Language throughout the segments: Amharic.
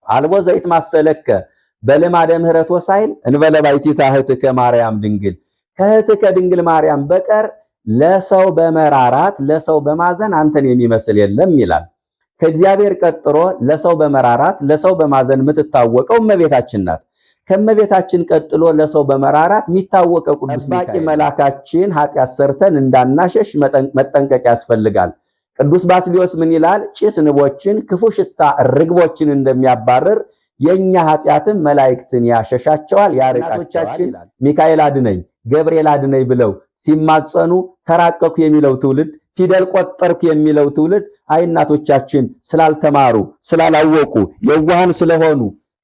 አልቦ ዘይት ማሰለከ በልማደ ምህረት ወሳይል እንበለ ባይቲታ እህትከ ማርያም ድንግል ከእህትከ ድንግል ማርያም በቀር ለሰው በመራራት ለሰው በማዘን አንተን የሚመስል የለም ይላል። ከእግዚአብሔር ቀጥሮ ለሰው በመራራት ለሰው በማዘን የምትታወቀው እመቤታችን ናት። ከእመቤታችን ቀጥሎ ለሰው በመራራት የሚታወቀው ቅዱስ ሚካኤል መልአካችን ኃጢአት ሰርተን እንዳናሸሽ መጠንቀቅ ያስፈልጋል። ቅዱስ ባስልዮስ ምን ይላል? ጭስ ንቦችን ክፉ ሽታ ርግቦችን እንደሚያባርር የኛ ኃጢአትም መላእክትን ያሸሻቸዋል ያርቃቸዋል። ሚካኤል አድነኝ ገብርኤል አድነኝ ብለው ሲማጸኑ ተራቀኩ የሚለው ትውልድ ፊደል ቆጠርኩ የሚለው ትውልድ አይናቶቻችን ስላልተማሩ ስላላወቁ የዋሃን ስለሆኑ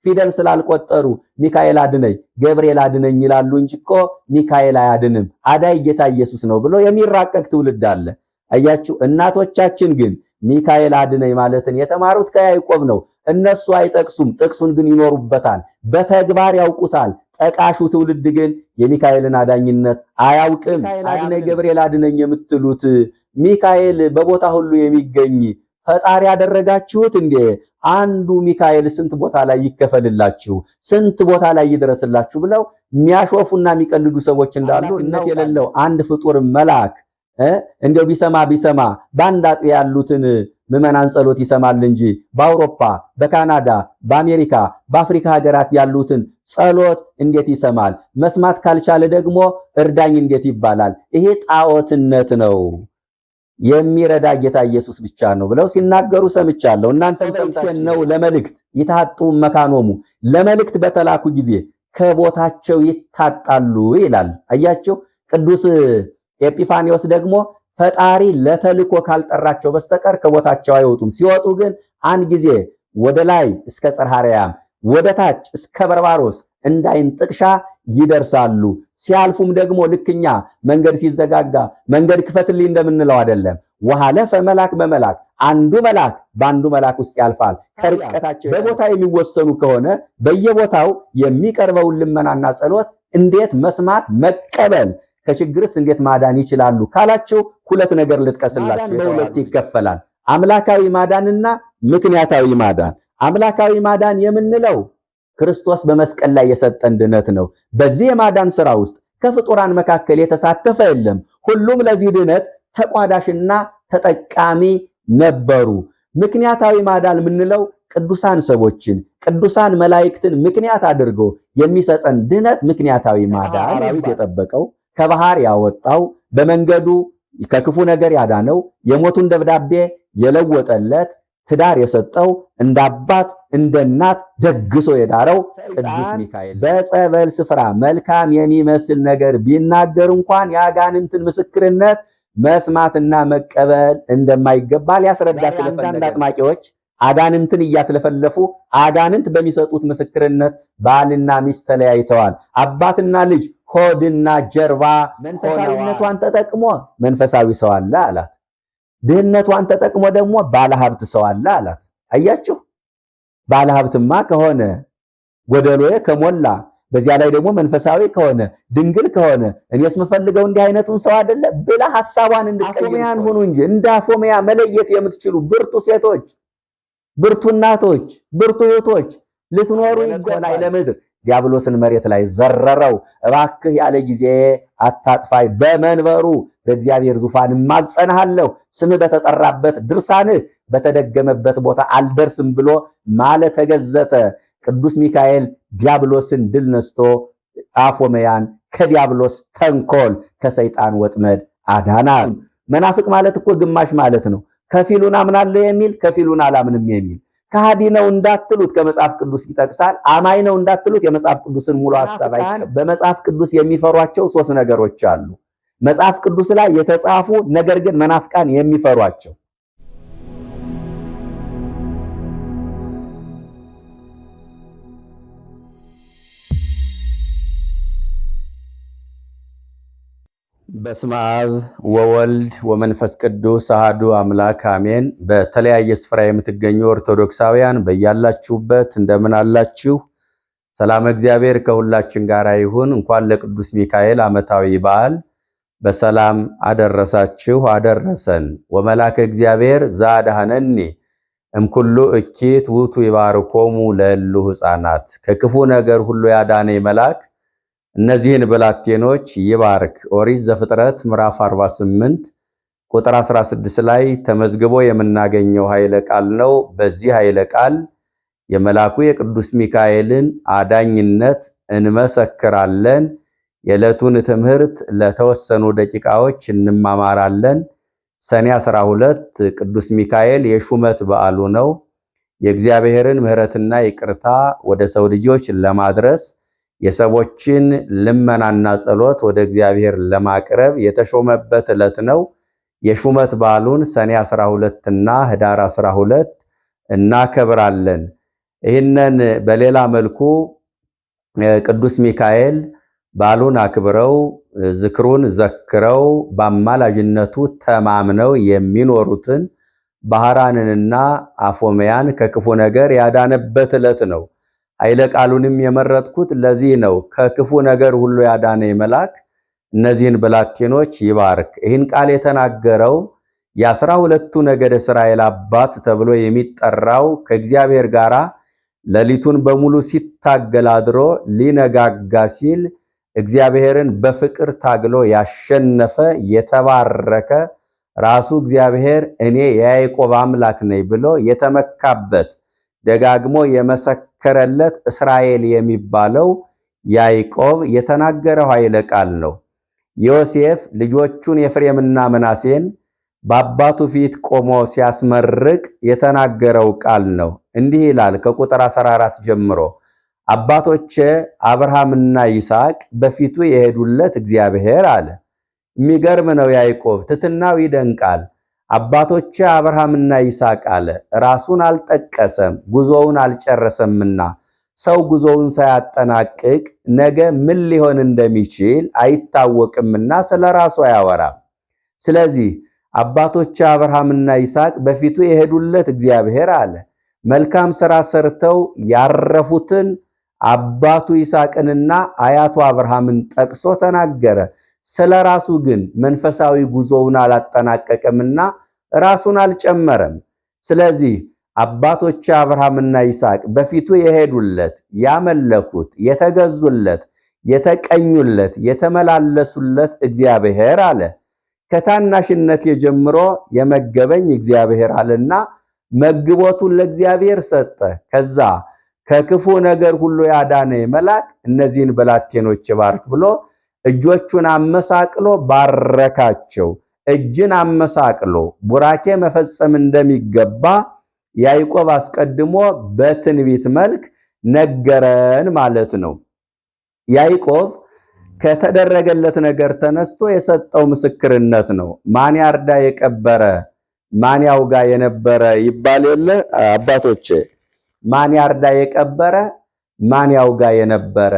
ፊደል ስላልቆጠሩ ሚካኤል አድነኝ ገብርኤል አድነኝ ይላሉ እንጂ እኮ ሚካኤል አያድንም አዳይ ጌታ ኢየሱስ ነው ብሎ የሚራቀቅ ትውልድ አለ። አያችሁ እናቶቻችን ግን ሚካኤል አድነኝ ማለትን የተማሩት ከያዕቆብ ነው። እነሱ አይጠቅሱም፣ ጥቅሱን ግን ይኖሩበታል፣ በተግባር ያውቁታል። ጠቃሹ ትውልድ ግን የሚካኤልን አዳኝነት አያውቅም። አድነኝ ገብርኤል አድነኝ የምትሉት ሚካኤል በቦታ ሁሉ የሚገኝ ፈጣሪ ያደረጋችሁት እንዴ? አንዱ ሚካኤል ስንት ቦታ ላይ ይከፈልላችሁ፣ ስንት ቦታ ላይ ይድረስላችሁ ብለው የሚያሾፉና የሚቀልዱ ሰዎች እንዳሉ እነት የሌለው አንድ ፍጡር መልአክ እንደው ቢሰማ በአንድ አጥቢያ ያሉትን ምዕመናን ጸሎት ይሰማል እንጂ በአውሮፓ፣ በካናዳ፣ በአሜሪካ፣ በአፍሪካ ሀገራት ያሉትን ጸሎት እንዴት ይሰማል? መስማት ካልቻለ ደግሞ እርዳኝ እንዴት ይባላል? ይሄ ጣዖትነት ነው። የሚረዳ ጌታ ኢየሱስ ብቻ ነው ብለው ሲናገሩ ሰምቻለሁ። እናንተም ሰምታችሁ ነው። ለመልእክት ይታጡ መካኖሙ ለመልእክት በተላኩ ጊዜ ከቦታቸው ይታጣሉ ይላል። አያችሁ ቅዱስ ኤጲፋኒዮስ ደግሞ ፈጣሪ ለተልኮ ካልጠራቸው በስተቀር ከቦታቸው አይወጡም። ሲወጡ ግን አንድ ጊዜ ወደ ላይ እስከ ጽርሐርያም ወደ ታች እስከ በርባሮስ እንዳይን ጥቅሻ ይደርሳሉ። ሲያልፉም ደግሞ ልክኛ መንገድ ሲዘጋጋ መንገድ ክፈትልኝ እንደምንለው አይደለም። ወሐለፈ መልአክ በመልአክ አንዱ መልአክ በአንዱ መልአክ ውስጥ ያልፋል። ከርቀታቸው በቦታ የሚወሰኑ ከሆነ በየቦታው የሚቀርበውን ልመናና ጸሎት እንዴት መስማት መቀበል ከችግርስ እንዴት ማዳን ይችላሉ ካላችሁ ሁለት ነገር ልጥቀስላችሁ። በሁለት ይከፈላል። አምላካዊ ማዳንና ምክንያታዊ ማዳን። አምላካዊ ማዳን የምንለው ክርስቶስ በመስቀል ላይ የሰጠን ድነት ነው። በዚህ የማዳን ሥራ ውስጥ ከፍጡራን መካከል የተሳተፈ የለም። ሁሉም ለዚህ ድነት ተቋዳሽና ተጠቃሚ ነበሩ። ምክንያታዊ ማዳን የምንለው ቅዱሳን ሰዎችን ቅዱሳን መላእክትን ምክንያት አድርጎ የሚሰጠን ድነት ምክንያታዊ ማዳን ዳዊት የጠበቀው ከባህር ያወጣው በመንገዱ ከክፉ ነገር ያዳነው የሞቱን ደብዳቤ የለወጠለት ትዳር የሰጠው እንደ አባት እንደ እናት ደግሶ የዳረው ቅዱስ ሚካኤል በጸበል ስፍራ መልካም የሚመስል ነገር ቢናገር እንኳን የአጋንንትን ምስክርነት መስማትና መቀበል እንደማይገባ ሊያስረዳ ስለፈለገ አጥማቂዎች አጋንንትን እያስለፈለፉ አጋንንት በሚሰጡት ምስክርነት ባልና ሚስት ተለያይተዋል። አባትና ልጅ ሆድና ጀርባ መንፈሳዊነቷን ተጠቅሞ መንፈሳዊ ሰው አለ አላት። ድህነቷን ተጠቅሞ ደግሞ ባለሀብት ሰው አለ አላት። አያችሁ ባለሀብትማ ከሆነ ጎደሎዬ ከሞላ በዚያ ላይ ደግሞ መንፈሳዊ ከሆነ ድንግል ከሆነ እኔስ የምፈልገው እንዲህ አይነቱን ሰው አይደለ ብላ ሐሳቧን እንድትቀይር ሁኑ እንጂ እንደ አፎሚያ መለየት የምትችሉ ብርቱ ሴቶች፣ ብርቱ እናቶች፣ ብርቱ እህቶች ልትኖሩ ይገባል። ለምድር ዲያብሎስን መሬት ላይ ዘረረው። እባክህ ያለ ጊዜ አታጥፋይ፣ በመንበሩ በእግዚአብሔር ዙፋን ማጸናሃለሁ፣ ስምህ በተጠራበት ድርሳንህ በተደገመበት ቦታ አልደርስም ብሎ ማለት ተገዘተ። ቅዱስ ሚካኤል ዲያብሎስን ድል ነስቶ አፎመያን ከዲያብሎስ ተንኮል ከሰይጣን ወጥመድ አዳናት። መናፍቅ ማለት እኮ ግማሽ ማለት ነው። ከፊሉን አምናለሁ የሚል ከፊሉን አላምንም የሚል ከሃዲ ነው እንዳትሉት ከመጽሐፍ ቅዱስ ይጠቅሳል። አማኝ ነው እንዳትሉት የመጽሐፍ ቅዱስን ሙሉ ሐሳብ አይቀበል። በመጽሐፍ ቅዱስ የሚፈሯቸው 3 ነገሮች አሉ። መጽሐፍ ቅዱስ ላይ የተጻፉ ነገር ግን መናፍቃን የሚፈሯቸው። በስመ አብ ወወልድ ወመንፈስ ቅዱስ አሐዱ አምላክ አሜን። በተለያየ ስፍራ የምትገኙ ኦርቶዶክሳውያን በያላችሁበት እንደምን አላችሁ? ሰላም እግዚአብሔር ከሁላችን ጋር ይሁን። እንኳን ለቅዱስ ሚካኤል ዓመታዊ በዓል በሰላም አደረሳችሁ አደረሰን። ወመላከ እግዚአብሔር ዘአድኀነኒ እምኩሉ እኪት ውቱ ይባርኮሙ ለእሉ ሕፃናት። ከክፉ ነገር ሁሉ ያዳነ መልአክ እነዚህን ብላቴኖች ይባርክ። ኦሪት ዘፍጥረት ምዕራፍ 48 ቁጥር 16 ላይ ተመዝግቦ የምናገኘው ኃይለ ቃል ነው። በዚህ ኃይለ ቃል የመልአኩ የቅዱስ ሚካኤልን አዳኝነት እንመሰክራለን። የዕለቱን ትምህርት ለተወሰኑ ደቂቃዎች እንማማራለን። ሰኔ 12 ቅዱስ ሚካኤል የሹመት በዓሉ ነው። የእግዚአብሔርን ምሕረትና ይቅርታ ወደ ሰው ልጆች ለማድረስ የሰዎችን ልመናና ጸሎት ወደ እግዚአብሔር ለማቅረብ የተሾመበት ዕለት ነው። የሹመት በዓሉን ሰኔ 12 እና ህዳር 12 እናከብራለን። ይህንን በሌላ መልኩ ቅዱስ ሚካኤል በዓሉን አክብረው ዝክሩን ዘክረው በአማላጅነቱ ተማምነው የሚኖሩትን ባህራንንና አፎመያን ከክፉ ነገር ያዳነበት ዕለት ነው። ኃይለ ቃሉንም የመረጥኩት ለዚህ ነው። ከክፉ ነገር ሁሉ ያዳነ መልአክ እነዚህን ብላቴኖች ይባርክ። ይህን ቃል የተናገረው የ12ቱ ነገደ እስራኤል አባት ተብሎ የሚጠራው ከእግዚአብሔር ጋር ሌሊቱን በሙሉ ሲታገል አድሮ ሊነጋጋ ሲል እግዚአብሔርን በፍቅር ታግሎ ያሸነፈ የተባረከ ራሱ እግዚአብሔር እኔ የያዕቆብ አምላክ ነኝ ብሎ የተመካበት ደጋግሞ የመሰከረለት እስራኤል የሚባለው ያዕቆብ የተናገረው ኃይለ ቃል ነው። ዮሴፍ ልጆቹን ኤፍሬምና ምናሴን በአባቱ ፊት ቆሞ ሲያስመርቅ የተናገረው ቃል ነው። እንዲህ ይላል ከቁጥር 14 ጀምሮ አባቶቼ አብርሃምና ይስሐቅ በፊቱ የሄዱለት እግዚአብሔር አለ። የሚገርም ነው። ያዕቆብ ትሕትናው ይደንቃል። አባቶቼ አብርሃምና ይስሐቅ አለ። ራሱን አልጠቀሰም፣ ጉዞውን አልጨረሰምና ሰው ጉዞውን ሳያጠናቅቅ ነገ ምን ሊሆን እንደሚችል አይታወቅምና ስለራሱ አያወራም። ስለዚህ አባቶቼ አብርሃምና ይስሐቅ በፊቱ የሄዱለት እግዚአብሔር አለ። መልካም ሥራ ሰርተው ያረፉትን አባቱ ይስሐቅንና አያቱ አብርሃምን ጠቅሶ ተናገረ። ስለራሱ ግን መንፈሳዊ ጉዞውን አላጠናቀቀምና ራሱን አልጨመረም። ስለዚህ አባቶች አብርሃምና ይስሐቅ በፊቱ የሄዱለት፣ ያመለኩት፣ የተገዙለት፣ የተቀኙለት፣ የተመላለሱለት እግዚአብሔር አለ። ከታናሽነት ጀምሮ የመገበኝ እግዚአብሔር አለና መግቦቱን ለእግዚአብሔር ሰጠ። ከዛ ከክፉ ነገር ሁሉ ያዳነ መልአክ እነዚህን ብላቴኖች ባርክ ብሎ እጆቹን አመሳቅሎ ባረካቸው። እጅን አመሳቅሎ ቡራኬ መፈጸም እንደሚገባ ያዕቆብ አስቀድሞ በትንቢት መልክ ነገረን ማለት ነው። ያዕቆብ ከተደረገለት ነገር ተነስቶ የሰጠው ምስክርነት ነው። ማን ያርዳ የቀበረ ማን ያውጋ የነበረ ይባል የለ አባቶች? ማን ያርዳ የቀበረ ማን ያውጋ የነበረ።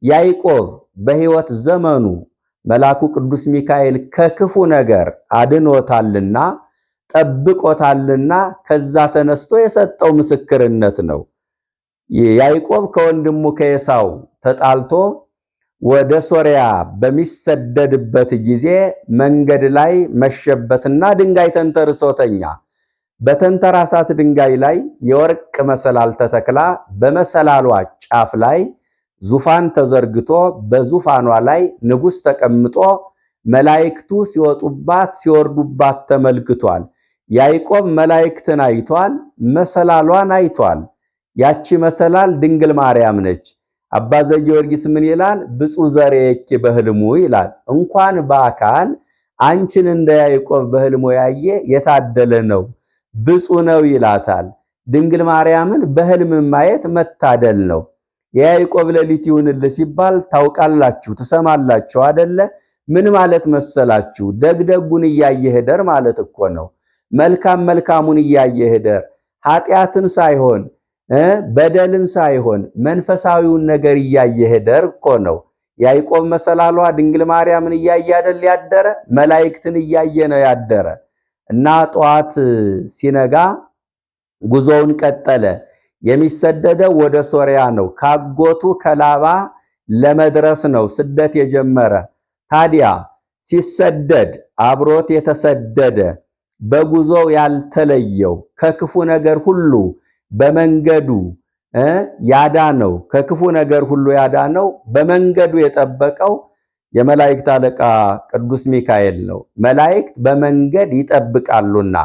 ያዕቆብ በሕይወት ዘመኑ መልአኩ ቅዱስ ሚካኤል ከክፉ ነገር አድኖታልና ጠብቆታልና ከዛ ተነስቶ የሰጠው ምስክርነት ነው። ያዕቆብ ከወንድሙ ከኤሳው ተጣልቶ ወደ ሶርያ በሚሰደድበት ጊዜ መንገድ ላይ መሸበትና ድንጋይ ተንተርሶ ተኛ። በተንተራሳት ድንጋይ ላይ የወርቅ መሰላል ተተክላ በመሰላሏ ጫፍ ላይ ዙፋን ተዘርግቶ በዙፋኗ ላይ ንጉሥ ተቀምጦ መላእክቱ ሲወጡባት ሲወርዱባት ተመልክቷል። ያዕቆብ መላእክትን አይቷል፣ መሰላሏን አይቷል። ያቺ መሰላል ድንግል ማርያም ነች። አባ ዘጊዮርጊስ ምን ይላል? ብፁዕ ዘርኤኪ በህልሙ ይላል። እንኳን በአካል አንቺን እንደ ያዕቆብ በህልሙ ያየ የታደለ ነው፣ ብፁዕ ነው ይላታል። ድንግል ማርያምን በህልም ማየት መታደል ነው። የያዕቆብ ሌሊት ይሁንልህ ሲባል ታውቃላችሁ፣ ትሰማላችሁ አይደለ? ምን ማለት መሰላችሁ? ደግደጉን እያየህ ደር ማለት እኮ ነው። መልካም መልካሙን እያየህ ደር፣ ኃጢአትን ሳይሆን በደልን ሳይሆን መንፈሳዊውን ነገር እያየህ ደር እኮ ነው። ያዕቆብ መሰላሏ ድንግል ማርያምን እያየ አይደል ያደረ? መላእክትን እያየ ነው ያደረ። እና ጠዋት ሲነጋ ጉዞውን ቀጠለ። የሚሰደደው ወደ ሶርያ ነው። ካጎቱ ከላባ ለመድረስ ነው ስደት የጀመረ። ታዲያ ሲሰደድ አብሮት የተሰደደ በጉዞው ያልተለየው ከክፉ ነገር ሁሉ በመንገዱ ያዳነው ከክፉ ነገር ሁሉ ያዳነው በመንገዱ የጠበቀው የመላእክት አለቃ ቅዱስ ሚካኤል ነው። መላእክት በመንገድ ይጠብቃሉና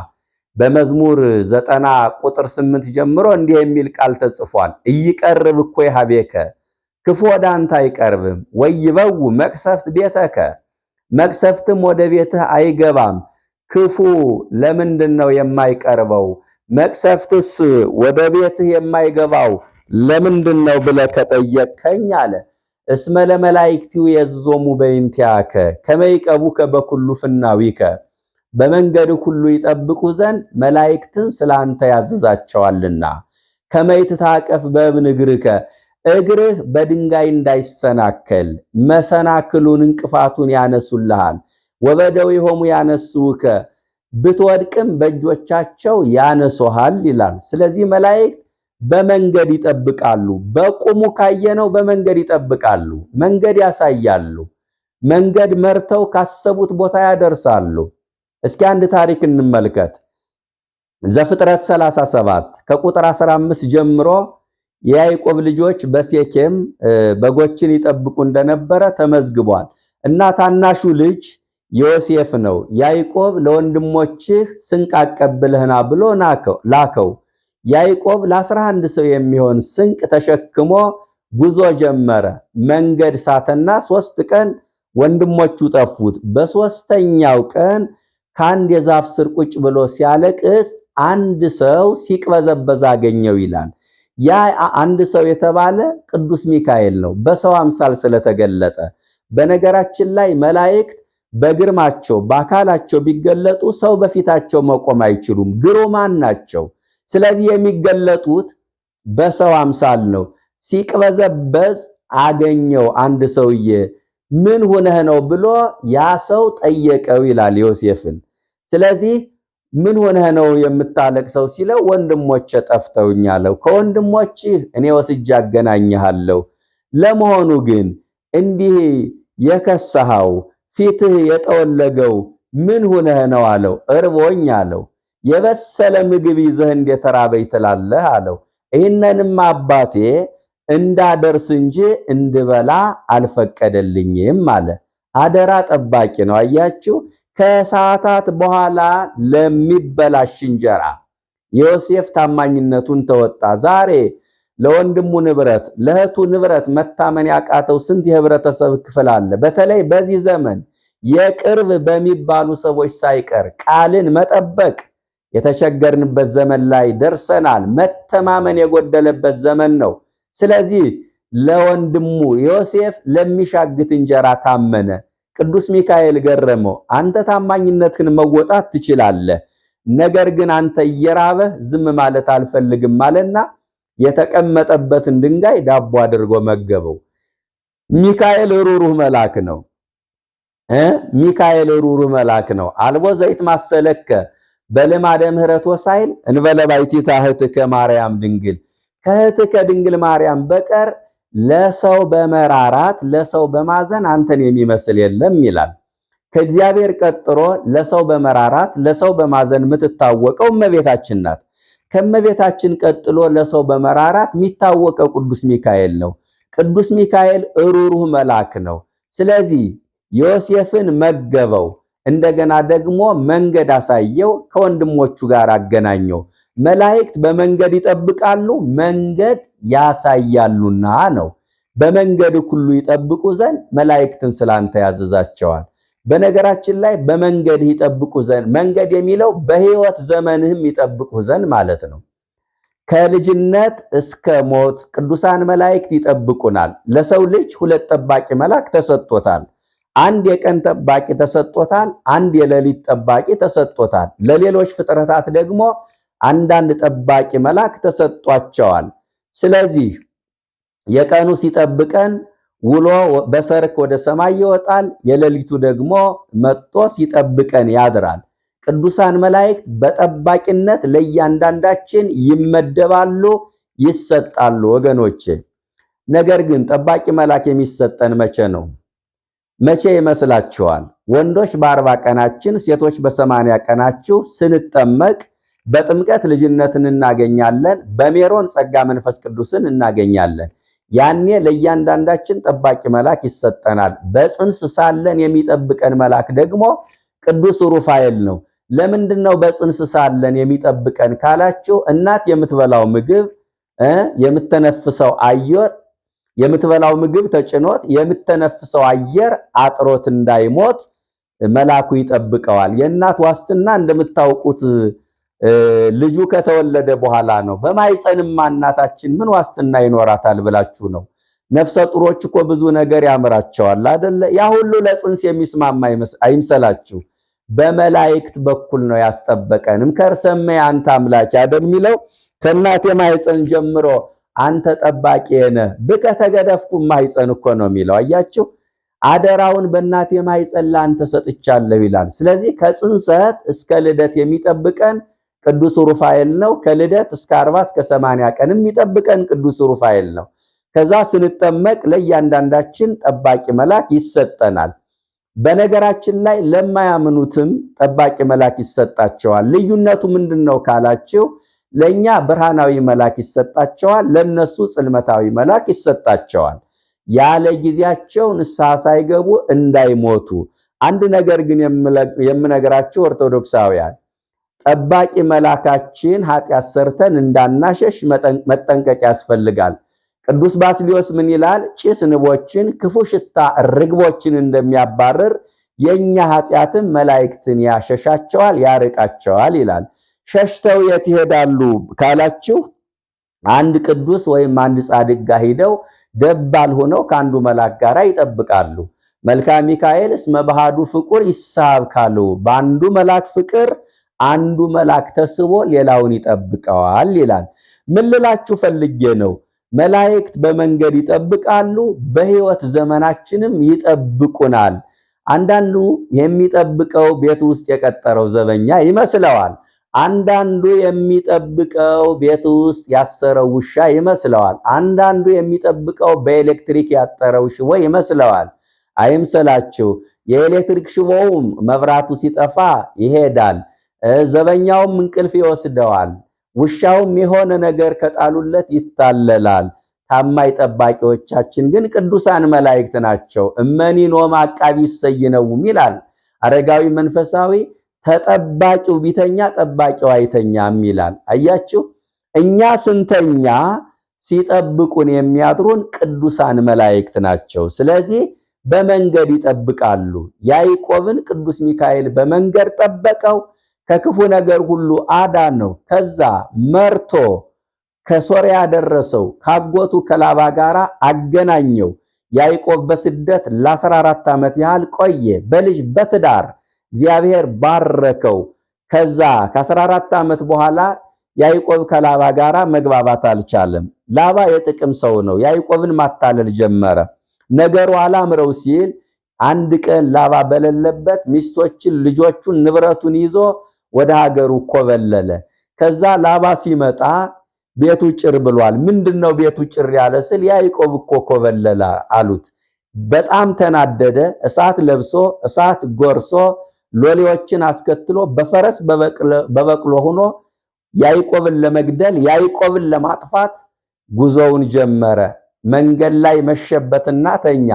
በመዝሙር 90 ቁጥር 8 ጀምሮ እንዲህ የሚል ቃል ተጽፏል። እይቀርብ እኮ ሀቤከ ክፉ ወደ አንተ አይቀርብም፣ ወይበው መቅሰፍት ቤተከ መቅሰፍትም ወደ ቤትህ አይገባም። ክፉ ለምንድነው የማይቀርበው? መቅሰፍትስ ወደ ቤትህ የማይገባው ለምንድነው ብለህ ከጠየቅከኝ አለ እስመ ለመላእክቲው የዝዞሙ በእንቲአከ ከመይቀቡከ በኩሉ ፍናዊከ በመንገድ ሁሉ ይጠብቁ ዘንድ መላእክትን ስላንተ ያዘዛቸዋልና። ከመይት ታቀፍ በእብን እግርህ በድንጋይ እንዳይሰናከል መሰናክሉን እንቅፋቱን ያነሱልሃል። ወበደዊሆሙ ያነሱከ ብትወድቅም በእጆቻቸው ያነሱሃል ይላል። ስለዚህ መላእክት በመንገድ ይጠብቃሉ። በቁሙ ካየነው በመንገድ ይጠብቃሉ፣ መንገድ ያሳያሉ፣ መንገድ መርተው ካሰቡት ቦታ ያደርሳሉ። እስኪ አንድ ታሪክ እንመልከት። ዘፍጥረት 37 ከቁጥር 15 ጀምሮ የያዕቆብ ልጆች በሴኬም በጎችን ይጠብቁ እንደነበረ ተመዝግቧል። እና ታናሹ ልጅ ዮሴፍ ነው። ያዕቆብ ለወንድሞችህ ስንቅ አቀብለህና ብሎ ላከው። ያዕቆብ ለ11 ሰው የሚሆን ስንቅ ተሸክሞ ጉዞ ጀመረ። መንገድ ሳተና 3 ቀን ወንድሞቹ ጠፉት። በሶስተኛው ቀን ከአንድ የዛፍ ስር ቁጭ ብሎ ሲያለቅስ አንድ ሰው ሲቅበዘበዝ አገኘው ይላል። ያ አንድ ሰው የተባለ ቅዱስ ሚካኤል ነው፣ በሰው አምሳል ስለተገለጠ። በነገራችን ላይ መላእክት በግርማቸው በአካላቸው ቢገለጡ ሰው በፊታቸው መቆም አይችሉም፣ ግሩማን ናቸው። ስለዚህ የሚገለጡት በሰው አምሳል ነው። ሲቅበዘበዝ አገኘው አንድ ሰውዬ። ምን ሆነህ ነው ብሎ ያ ሰው ጠየቀው ይላል ዮሴፍን። ስለዚህ ምን ሆነህ ነው የምታለቅሰው ሲለው ወንድሞቼ ጠፍተውኛል። ከወንድሞችህ እኔ ወስጄ አገናኝሃለሁ። ለመሆኑ ግን እንዲህ የከሳኸው ፊትህ የጠወለገው ምን ሆነህ ነው አለው። እርቦኝ አለው። የበሰለ ምግብ ይዘህ እንደተራበኝ ትላለህ አለው። ይህንንም አባቴ እንዳደርስ እንጂ እንድበላ አልፈቀደልኝም አለ። አደራ ጠባቂ ነው። አያችሁ፣ ከሰዓታት በኋላ ለሚበላሽ እንጀራ ዮሴፍ ታማኝነቱን ተወጣ። ዛሬ ለወንድሙ ንብረት ለእህቱ ንብረት መታመን ያቃተው ስንት የህብረተሰብ ክፍል አለ። በተለይ በዚህ ዘመን የቅርብ በሚባሉ ሰዎች ሳይቀር ቃልን መጠበቅ የተቸገርንበት ዘመን ላይ ደርሰናል። መተማመን የጎደለበት ዘመን ነው። ስለዚህ ለወንድሙ ዮሴፍ ለሚሻግት እንጀራ ታመነ። ቅዱስ ሚካኤል ገረመው። አንተ ታማኝነትህን መወጣት ትችላለህ፣ ነገር ግን አንተ እየራበህ ዝም ማለት አልፈልግም አለና የተቀመጠበትን ድንጋይ ዳቦ አድርጎ መገበው። ሚካኤል ሩሩህ መልአክ ነው። ሚካኤል ሩሩህ መልአክ ነው። አልቦ ዘይት ማሰለከ በልማደ ምህረት ወሳይል እንበለ ባይቲታ እህትከ ማርያም ድንግል ከእህትከ ድንግል ማርያም በቀር ለሰው በመራራት ለሰው በማዘን አንተን የሚመስል የለም ይላል። ከእግዚአብሔር ቀጥሮ ለሰው በመራራት ለሰው በማዘን የምትታወቀው እመቤታችን ናት። ከእመቤታችን ቀጥሎ ለሰው በመራራት የሚታወቀው ቅዱስ ሚካኤል ነው። ቅዱስ ሚካኤል ሩሩህ መልአክ ነው። ስለዚህ ዮሴፍን መገበው፣ እንደገና ደግሞ መንገድ አሳየው፣ ከወንድሞቹ ጋር አገናኘው። መላእክት በመንገድ ይጠብቃሉ፣ መንገድ ያሳያሉና ነው። በመንገድ ሁሉ ይጠብቁ ዘንድ መላእክትን ስላንተ ያዘዛቸዋል። በነገራችን ላይ በመንገድ ይጠብቁ ዘንድ መንገድ የሚለው በሕይወት ዘመንህም ይጠብቁ ዘንድ ማለት ነው። ከልጅነት እስከ ሞት ቅዱሳን መላእክት ይጠብቁናል። ለሰው ልጅ 2 ጠባቂ መልአክ ተሰጥቶታል። አንድ የቀን ጠባቂ ተሰጥቶታል፣ አንድ የሌሊት ጠባቂ ተሰጥቶታል። ለሌሎች ፍጥረታት ደግሞ አንዳንድ ጠባቂ መልአክ ተሰጥቷቸዋል። ስለዚህ የቀኑ ሲጠብቀን ውሎ በሰርክ ወደ ሰማይ ይወጣል፣ የሌሊቱ ደግሞ መጥቶ ሲጠብቀን ያድራል። ቅዱሳን መላእክት በጠባቂነት ለእያንዳንዳችን ይመደባሉ፣ ይሰጣሉ ወገኖቼ። ነገር ግን ጠባቂ መልአክ የሚሰጠን መቼ ነው? መቼ ይመስላችኋል? ወንዶች በ40 ቀናችን ሴቶች በ80 ቀናችሁ ስንጠመቅ በጥምቀት ልጅነትን እናገኛለን፣ በሜሮን ጸጋ መንፈስ ቅዱስን እናገኛለን። ያኔ ለእያንዳንዳችን ጠባቂ መልአክ ይሰጠናል። በጽንስ ሳለን የሚጠብቀን መልአክ ደግሞ ቅዱስ ሩፋኤል ነው። ለምንድነው በጽንስ ሳለን የሚጠብቀን ካላችሁ እናት የምትበላው ምግብ የምትተነፍሰው አየር የምትበላው ምግብ ተጭኖት የምትተነፍሰው አየር አጥሮት እንዳይሞት መልአኩ ይጠብቀዋል። የእናት ዋስትና እንደምታውቁት ልጁ ከተወለደ በኋላ ነው። በማይጸንማ እናታችን ምን ዋስትና ይኖራታል ብላችሁ ነው? ነፍሰ ጡሮች እኮ ብዙ ነገር ያምራቸዋል አይደለ? ያ ሁሉ ለጽንስ የሚስማማ አይምሰላችሁ። በመላእክት በኩል ነው ያስጠበቀንም። ከርሰመ አንተ አምላክ አይደል የሚለው ከእናቴ ማይጸን ጀምሮ አንተ ጠባቂ ነህ በከተገደፍኩ ማይጸን እኮ ነው የሚለው። አያችሁ፣ አደራውን በእናቴ ማይጸን ላንተ ሰጥቻለሁ ይላል። ስለዚህ ከጽንሰት እስከ ልደት የሚጠብቀን ቅዱስ ሩፋኤል ነው። ከልደት እስከ 40 እስከ 80 ቀን የሚጠብቀን ቅዱስ ሩፋኤል ነው። ከዛ ስንጠመቅ ለእያንዳንዳችን ጠባቂ መልአክ ይሰጠናል። በነገራችን ላይ ለማያምኑትም ጠባቂ መልአክ ይሰጣቸዋል። ልዩነቱ ምንድነው ካላችሁ ለኛ ብርሃናዊ መልአክ ይሰጣቸዋል፣ ለነሱ ጽልመታዊ መልአክ ይሰጣቸዋል። ያለ ጊዜያቸው ንስሐ ሳይገቡ እንዳይሞቱ። አንድ ነገር ግን የምነግራችሁ ኦርቶዶክሳውያን ጠባቂ መልአካችን ኃጢአት ሰርተን እንዳናሸሽ መጠንቀቅ ያስፈልጋል። ቅዱስ ባስልዮስ ምን ይላል? ጭስ ንቦችን፣ ክፉ ሽታ ርግቦችን እንደሚያባርር የኛ ኃጢአትም መላእክትን ያሸሻቸዋል ያርቃቸዋል ይላል። ሸሽተው የት ይሄዳሉ ካላችሁ አንድ ቅዱስ ወይም አንድ ጻድቅ ጋር ሄደው ደባል ሆነው ከአንዱ መልአክ ጋር ይጠብቃሉ። መልካ ሚካኤል እስመ ባህዱ ፍቁር ይሳብ ካሉ በአንዱ መልአክ ፍቅር አንዱ መልአክ ተስቦ ሌላውን ይጠብቀዋል ይላል። ምን ልላችሁ ፈልጌ ነው? መላእክት በመንገድ ይጠብቃሉ፣ በህይወት ዘመናችንም ይጠብቁናል። አንዳንዱ የሚጠብቀው ቤት ውስጥ የቀጠረው ዘበኛ ይመስለዋል። አንዳንዱ የሚጠብቀው ቤት ውስጥ ያሰረው ውሻ ይመስለዋል። አንዳንዱ የሚጠብቀው በኤሌክትሪክ ያጠረው ሽቦ ይመስለዋል። አይምሰላችሁ። የኤሌክትሪክ ሽቦውም መብራቱ ሲጠፋ ይሄዳል፣ ዘበኛውም እንቅልፍ ይወስደዋል፣ ውሻውም የሆነ ነገር ከጣሉለት ይታለላል። ታማኝ ጠባቂዎቻችን ግን ቅዱሳን መላእክት ናቸው። እመኒኖም አቃቢ ይሰይነውም ይላል አረጋዊ መንፈሳዊ። ተጠባቂው ቢተኛ ጠባቂው አይተኛም ይላል። አያችሁ፣ እኛ ስንተኛ ሲጠብቁን የሚያድሩን ቅዱሳን መላእክት ናቸው። ስለዚህ በመንገድ ይጠብቃሉ። ያዕቆብን ቅዱስ ሚካኤል በመንገድ ጠበቀው፣ ከክፉ ነገር ሁሉ አዳነው። ከዛ መርቶ ከሶርያ ደረሰው፣ ካጎቱ ከላባ ጋር አገናኘው። ያዕቆብ በስደት ለ14 ዓመት ያህል ቆየ። በልጅ በትዳር እግዚአብሔር ባረከው። ከዛ ከ14 ዓመት በኋላ ያዕቆብ ከላባ ጋር መግባባት አልቻለም። ላባ የጥቅም ሰው ነው። ያዕቆብን ማታለል ጀመረ። ነገሩ አላምረው ሲል አንድ ቀን ላባ በሌለበት ሚስቶችን፣ ልጆቹን፣ ንብረቱን ይዞ ወደ ሀገሩ ኮበለለ። ከዛ ላባ ሲመጣ ቤቱ ጭር ብሏል። ምንድነው ቤቱ ጭር ያለ ስል ያዕቆብ እኮ ኮበለለ አሉት። በጣም ተናደደ። እሳት ለብሶ እሳት ጎርሶ ሎሌዎችን አስከትሎ በፈረስ በበቅሎ ሆኖ ያዕቆብን ለመግደል ያዕቆብን ለማጥፋት ጉዞውን ጀመረ። መንገድ ላይ መሸበትና ተኛ።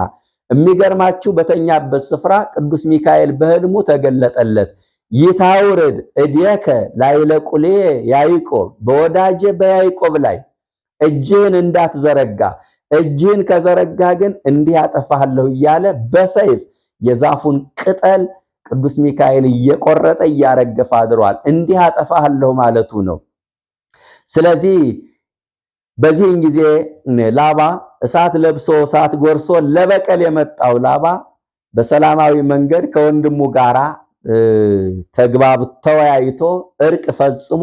የሚገርማችሁ በተኛበት ስፍራ ቅዱስ ሚካኤል በህልሙ ተገለጠለት። ይታውርድ እዲከ ላይለቁሌ ያዕቆብ፣ በወዳጄ በያዕቆብ ላይ እጅህን እንዳትዘረጋ፣ እጅህን ከዘረጋ ግን እንዲህ አጠፋለሁ እያለ በሰይፍ የዛፉን ቅጠል ቅዱስ ሚካኤል እየቆረጠ እያረገፈ አድሯል። እንዲህ አጠፋለሁ ማለቱ ነው። ስለዚህ በዚህን ጊዜ ላባ እሳት ለብሶ እሳት ጎርሶ ለበቀል የመጣው ላባ በሰላማዊ መንገድ ከወንድሙ ጋራ ተወያይቶ እርቅ ፈጽሞ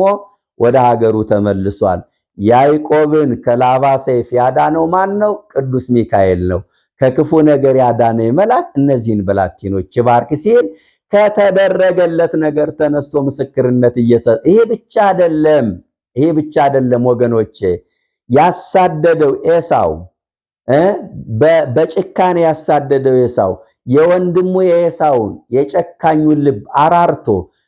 ወደ ሀገሩ ተመልሷል። ያዕቆብን ከላባ ሰይፍ ያዳነው ማን ነው? ቅዱስ ሚካኤል ነው። ከክፉ ነገር ያዳነው መልአክ እነዚህን ብላቴኖች ይባርክ ሲል ከተደረገለት ነገር ተነስቶ ምስክርነት እየሰጠ ይሄ ብቻ አይደለም ወገኖቼ። ያሳደደው ኤሳው በጭካኔ ያሳደደው ኤሳው የወንድሙ የኤሳውን የጨካኙን ልብ አራርቶ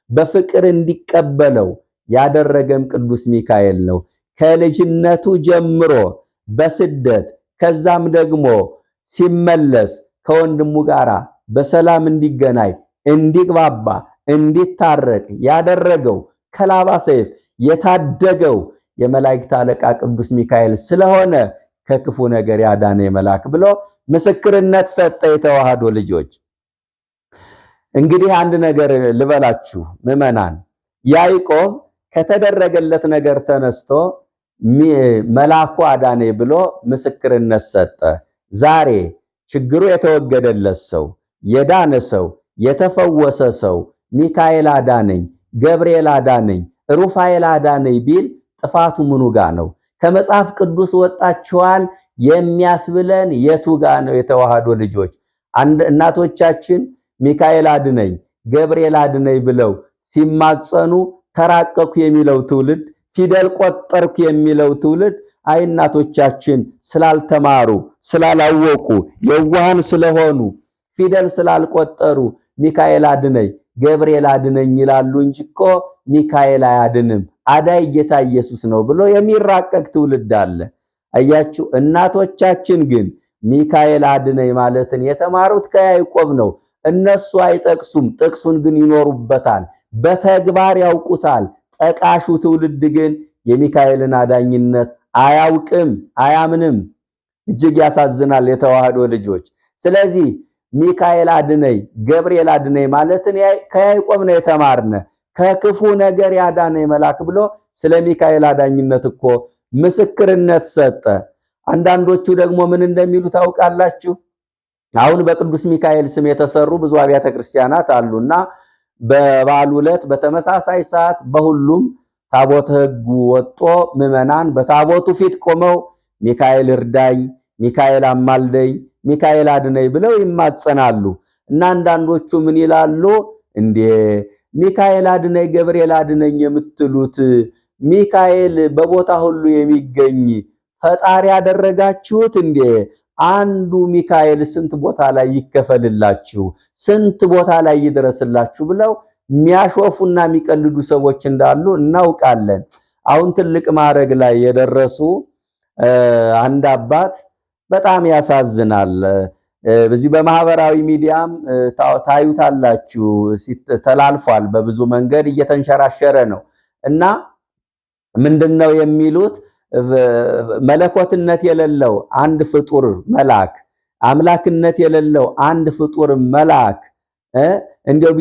በፍቅር እንዲቀበለው ያደረገም ቅዱስ ሚካኤል ነው። ከልጅነቱ ጀምሮ በስደት ከዛም ደግሞ ሲመለስ ከወንድሙ ጋር በሰላም እንዲገናኝ፣ እንዲግባባ፣ እንዲታረቅ ያደረገው ከላባ ሰይፍ የታደገው የመላእክት አለቃ ቅዱስ ሚካኤል ስለሆነ ከክፉ ነገር ያዳነ መልአክ ብሎ ምስክርነት ሰጠ። የተዋህዶ ልጆች እንግዲህ አንድ ነገር ልበላችሁ ምዕመናን፣ ያዕቆብ ከተደረገለት ነገር ተነስቶ መልአኩ አዳነ ብሎ ምስክርነት ሰጠ። ዛሬ ችግሩ የተወገደለት ሰው፣ የዳነ ሰው፣ የተፈወሰ ሰው ሚካኤል አዳነኝ፣ ገብርኤል አዳነኝ፣ ሩፋኤል አዳነኝ ቢል ጥፋቱ ምኑ ጋ ነው? ከመጽሐፍ ቅዱስ ወጣችኋል የሚያስብለን የቱ ጋ ነው? የተዋህዶ ልጆች እናቶቻችን ሚካኤል አድነኝ፣ ገብርኤል አድነኝ ብለው ሲማጸኑ ተራቀኩ የሚለው ትውልድ፣ ፊደል ቆጠርኩ የሚለው ትውልድ አይ እናቶቻችን ስላልተማሩ ስላላወቁ የዋሃን ስለሆኑ ፊደል ስላልቆጠሩ ሚካኤል አድነኝ ገብርኤል አድነኝ ይላሉ እንጂ እኮ ሚካኤል አያድንም፣ አዳይ ጌታ ኢየሱስ ነው ብሎ የሚራቀቅ ትውልድ አለ። አያችሁ፣ እናቶቻችን ግን ሚካኤል አድነኝ ማለትን የተማሩት ከያዕቆብ ነው። እነሱ አይጠቅሱም፣ ጥቅሱን ግን ይኖሩበታል፣ በተግባር ያውቁታል። ጠቃሹ ትውልድ ግን የሚካኤልን አዳኝነት አያውቅም፣ አያምንም። እጅግ ያሳዝናል የተዋህዶ ልጆች። ስለዚህ ሚካኤል አድነኝ ገብርኤል አድነኝ ማለትን ከያዕቆብ ነው የተማርነ። ከክፉ ነገር ያዳነኝ መልአክ ብሎ ስለ ሚካኤል አዳኝነት እኮ ምስክርነት ሰጠ። አንዳንዶቹ ደግሞ ምን እንደሚሉ ታውቃላችሁ? አሁን በቅዱስ ሚካኤል ስም የተሰሩ ብዙ አብያተ ክርስቲያናት አሉና በበዓሉ ዕለት በተመሳሳይ ሰዓት በሁሉም ታቦተ ሕጉ ወጦ ምዕመናን በታቦቱ ፊት ቆመው ሚካኤል እርዳኝ፣ ሚካኤል አማልደኝ፣ ሚካኤል አድነኝ ብለው ይማጸናሉ። እና አንዳንዶቹ ምን ይላሉ? እንዴ ሚካኤል አድነኝ ገብርኤል አድነኝ የምትሉት ሚካኤል በቦታ ሁሉ የሚገኝ ፈጣሪ ያደረጋችሁት እንዴ? አንዱ ሚካኤል ስንት ቦታ ላይ ይከፈልላችሁ፣ ስንት ቦታ ላይ ይድረስላችሁ ብለው የሚያሾፉና የሚቀልዱ ሰዎች እንዳሉ እናውቃለን። አሁን ትልቅ ማዕረግ ላይ የደረሱ አንድ አባት በጣም ያሳዝናል። በዚህ በማህበራዊ ሚዲያም ታዩታላችሁ፣ ተላልፏል፣ በብዙ መንገድ እየተንሸራሸረ ነው። እና ምንድነው የሚሉት? መለኮትነት የሌለው አንድ ፍጡር መልአክ፣ አምላክነት የሌለው አንድ ፍጡር መልአክ እንዲያው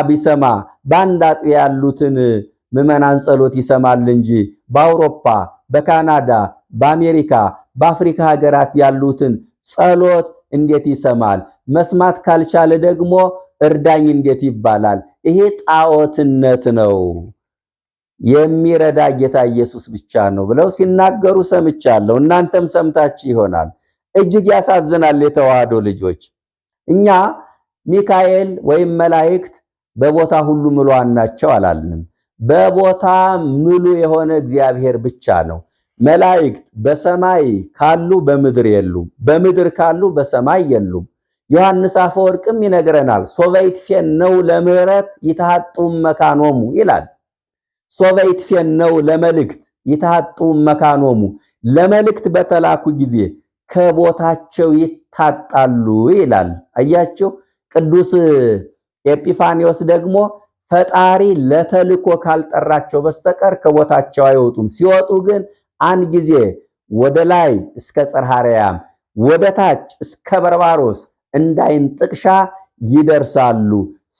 ቢሰማ በአንድ አጥቢያ ያሉትን ምዕመናን ጸሎት ይሰማል እንጂ በአውሮፓ፣ በካናዳ፣ በአሜሪካ፣ በአፍሪካ ሀገራት ያሉትን ጸሎት እንዴት ይሰማል? መስማት ካልቻለ ደግሞ እርዳኝ እንዴት ይባላል? ይሄ ጣዖትነት ነው። የሚረዳ ጌታ ኢየሱስ ብቻ ነው ብለው ሲናገሩ ሰምቻለሁ። እናንተም ሰምታችሁ ይሆናል። እጅግ ያሳዝናል የተዋህዶ ልጆች። እኛ ሚካኤል ወይም መላእክት በቦታ ሁሉ ምሉዓን ናቸው አላልንም። በቦታ ምሉ የሆነ እግዚአብሔር ብቻ ነው። መላእክት በሰማይ ካሉ በምድር የሉም፣ በምድር ካሉ በሰማይ የሉም። ዮሐንስ አፈወርቅም ይነግረናል። ሶበይት ፌነው ለምህረት ይታጡም መካኖሙ ይላል። ሶበይት ፌነው ለመልእክት ይታጡም መካኖሙ፣ ለመልእክት በተላኩ ጊዜ ከቦታቸው ይታጣሉ ይላል። አያችሁ። ቅዱስ ኤጲፋኒዮስ ደግሞ ፈጣሪ ለተልኮ ካልጠራቸው በስተቀር ከቦታቸው አይወጡም። ሲወጡ ግን አንድ ጊዜ ወደ ላይ እስከ ጽርሐ አርያም፣ ወደ ታች እስከ በርባሮስ እንዳይን ጥቅሻ ይደርሳሉ።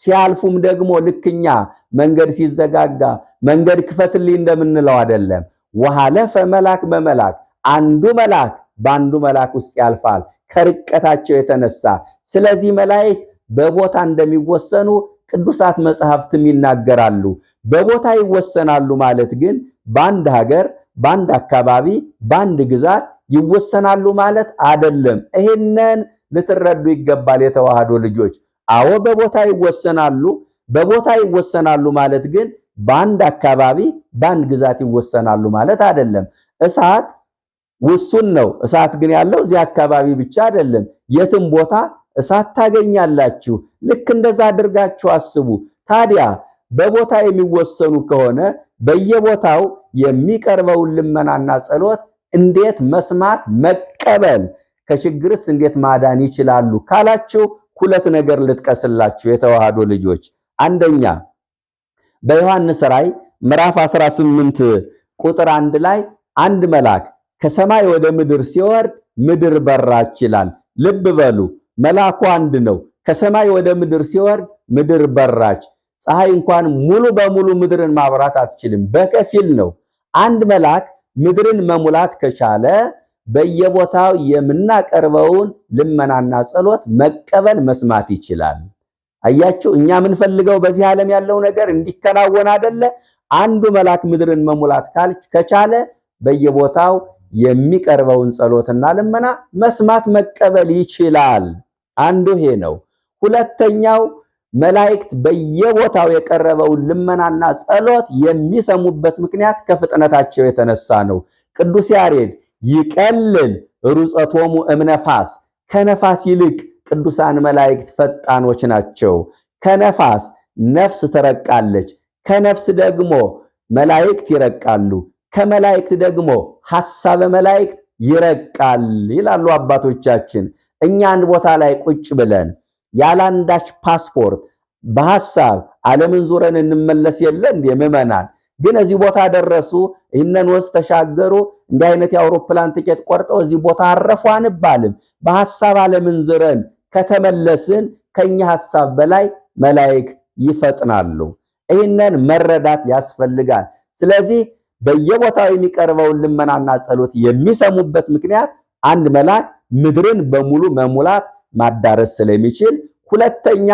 ሲያልፉም ደግሞ ልክኛ መንገድ ሲዘጋጋ መንገድ ክፈትልኝ እንደምንለው አይደለም። ወሐለፈ መልአክ በመልአክ፣ አንዱ መልአክ በአንዱ መልአክ ውስጥ ያልፋል ከርቀታቸው የተነሳ። ስለዚህ መላእክት በቦታ እንደሚወሰኑ ቅዱሳት መጻሕፍትም ይናገራሉ። በቦታ ይወሰናሉ ማለት ግን በአንድ ሀገር፣ በአንድ አካባቢ፣ በአንድ ግዛት ይወሰናሉ ማለት አይደለም። ይሄንን ልትረዱ ይገባል የተዋህዶ ልጆች። አዎ በቦታ ይወሰናሉ። በቦታ ይወሰናሉ ማለት ግን በአንድ አካባቢ፣ በአንድ ግዛት ይወሰናሉ ማለት አይደለም። እሳት ውሱን ነው። እሳት ግን ያለው እዚህ አካባቢ ብቻ አይደለም። የትም ቦታ እሳት ታገኛላችሁ። ልክ እንደዛ አድርጋችሁ አስቡ። ታዲያ በቦታ የሚወሰኑ ከሆነ በየቦታው የሚቀርበውን ልመናና ጸሎት እንዴት መስማት መቀበል ከችግርስ እንዴት ማዳን ይችላሉ ካላችሁ ሁለት ነገር ልጥቀስላችሁ የተዋህዶ ልጆች። አንደኛ በዮሐንስ ራእይ ምዕራፍ 18 ቁጥር 1 ላይ አንድ መልአክ ከሰማይ ወደ ምድር ሲወርድ ምድር በራች ይላል። ልብ በሉ፣ መልአኩ አንድ ነው። ከሰማይ ወደ ምድር ሲወርድ ምድር በራች። ፀሐይ እንኳን ሙሉ በሙሉ ምድርን ማብራት አትችልም፣ በከፊል ነው። አንድ መልአክ ምድርን መሙላት ከቻለ በየቦታው የምናቀርበውን ልመናና ጸሎት መቀበል መስማት ይችላል። አያችሁ፣ እኛ የምንፈልገው በዚህ ዓለም ያለው ነገር እንዲከናወን አይደለ? አንዱ መልአክ ምድርን መሙላት ከቻለ በየቦታው የሚቀርበውን ጸሎትና ልመና መስማት መቀበል ይችላል። አንዱ ይሄ ነው። ሁለተኛው መላእክት በየቦታው የቀረበውን ልመናና ጸሎት የሚሰሙበት ምክንያት ከፍጥነታቸው የተነሳ ነው። ቅዱስ ያሬድ ይቀልል ሩፀቶሙ እምነፋስ፣ ከነፋስ ይልቅ ቅዱሳን መላእክት ፈጣኖች ናቸው። ከነፋስ ነፍስ ትረቃለች፣ ከነፍስ ደግሞ መላእክት ይረቃሉ፣ ከመላእክት ደግሞ ሐሳበ መላእክት ይረቃል ይላሉ አባቶቻችን። እኛ አንድ ቦታ ላይ ቁጭ ብለን ያላንዳች ፓስፖርት በሐሳብ ዓለምን ዙረን እንመለስ የለ እንዴ ምዕመናን? ግን እዚህ ቦታ ደረሱ፣ ይህንን ወንዝ ተሻገሩ፣ እንዲህ አይነት የአውሮፕላን ትኬት ቆርጠው እዚህ ቦታ አረፉ አንባልም። በሐሳብ ዓለምን ዙረን ከተመለስን ከኛ ሐሳብ በላይ መላእክት ይፈጥናሉ። ይህንን መረዳት ያስፈልጋል። ስለዚህ በየቦታው የሚቀርበውን ልመናና ጸሎት የሚሰሙበት ምክንያት አንድ መልአክ ምድርን በሙሉ መሙላት ማዳረስ ስለሚችል፣ ሁለተኛ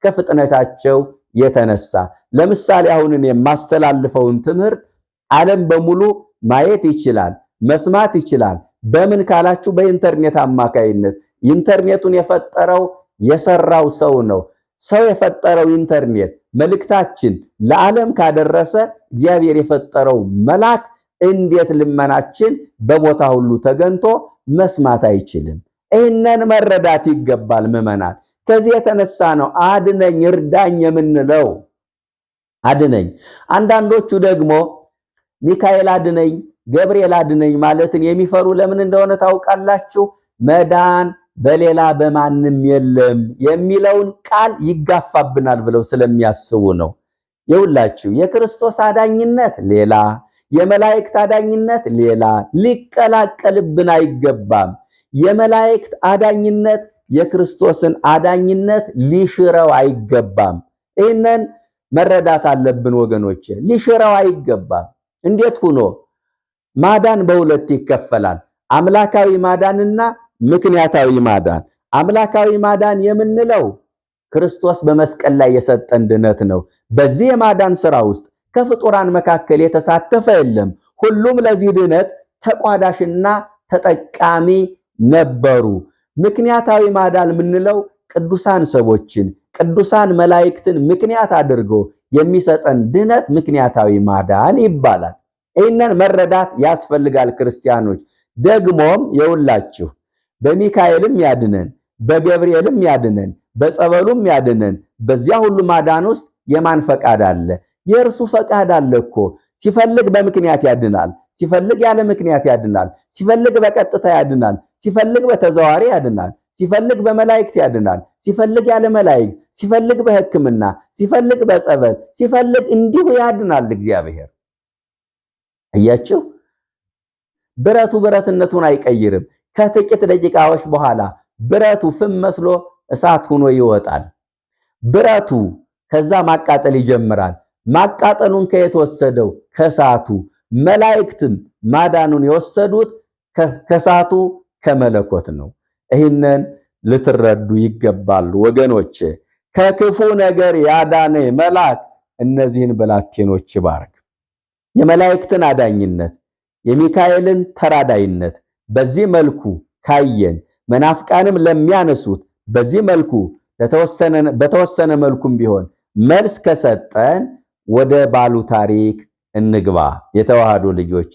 ከፍጥነታቸው የተነሳ። ለምሳሌ አሁን እኔ የማስተላልፈውን ትምህርት ዓለም በሙሉ ማየት ይችላል፣ መስማት ይችላል። በምን ካላችሁ በኢንተርኔት አማካይነት። ኢንተርኔቱን የሰራው ሰው ነው። ሰው የፈጠረው ኢንተርኔት መልእክታችን ለዓለም ካደረሰ እግዚአብሔር የፈጠረው መልአክ እንዴት ልመናችን በቦታ ሁሉ ተገንቶ መስማት አይችልም? ይህንን መረዳት ይገባል ምዕመናን። ከዚህ የተነሳ ነው አድነኝ እርዳኝ የምንለው። አድነኝ። አንዳንዶቹ ደግሞ ሚካኤል አድነኝ፣ ገብርኤል አድነኝ ማለትን የሚፈሩ ለምን እንደሆነ ታውቃላችሁ? መዳን በሌላ በማንም የለም የሚለውን ቃል ይጋፋብናል ብለው ስለሚያስቡ ነው። ይውላችሁ የክርስቶስ አዳኝነት ሌላ፣ የመላእክት አዳኝነት ሌላ፣ ሊቀላቀልብን አይገባም። የመላእክት አዳኝነት የክርስቶስን አዳኝነት ሊሽረው አይገባም። ይህንን መረዳት አለብን ወገኖቼ። ሊሽረው አይገባም። እንዴት ሆኖ? ማዳን በሁለት ይከፈላል፣ አምላካዊ ማዳንና ምክንያታዊ ማዳን። አምላካዊ ማዳን የምንለው ክርስቶስ በመስቀል ላይ የሰጠን ድነት ነው። በዚህ የማዳን ሥራ ውስጥ ከፍጡራን መካከል የተሳተፈ የለም። ሁሉም ለዚህ ድነት ተቋዳሽና ተጠቃሚ ነበሩ። ምክንያታዊ ማዳን የምንለው ቅዱሳን ሰዎችን፣ ቅዱሳን መላእክትን ምክንያት አድርጎ የሚሰጠን ድነት ምክንያታዊ ማዳን ይባላል። ይህንን መረዳት ያስፈልጋል ክርስቲያኖች። ደግሞም የውላችሁ በሚካኤልም ያድነን፣ በገብርኤልም ያድነን፣ በጸበሉም ያድነን። በዚያ ሁሉ ማዳን ውስጥ የማን ፈቃድ አለ? የእርሱ ፈቃድ አለ እኮ። ሲፈልግ በምክንያት ያድናል፣ ሲፈልግ ያለ ምክንያት ያድናል፣ ሲፈልግ በቀጥታ ያድናል፣ ሲፈልግ በተዘዋዋሪ ያድናል፣ ሲፈልግ በመላእክት ያድናል፣ ሲፈልግ ያለ መላእክት፣ ሲፈልግ በሕክምና፣ ሲፈልግ በጸበል፣ ሲፈልግ እንዲሁ ያድናል እግዚአብሔር። እያችሁ ብረቱ ብረትነቱን አይቀይርም። ከጥቂት ደቂቃዎች በኋላ ብረቱ ፍም መስሎ እሳት ሆኖ ይወጣል። ብረቱ ከዛ ማቃጠል ይጀምራል። ማቃጠሉን ከየት ወሰደው? ከእሳቱ። መላእክትም ማዳኑን የወሰዱት ከእሳቱ ከመለኮት ነው። ይህንን ልትረዱ ይገባል ወገኖቼ። ከክፉ ነገር ያዳነ መልአክ እነዚህን ብላቴኖች ይባርክ። የመላእክትን አዳኝነት፣ የሚካኤልን ተራዳይነት በዚህ መልኩ ካየን፣ መናፍቃንም ለሚያነሱት በዚህ መልኩ በተወሰነ መልኩም ቢሆን መልስ ከሰጠን ወደ ባሉ ታሪክ እንግባ። የተዋህዶ ልጆች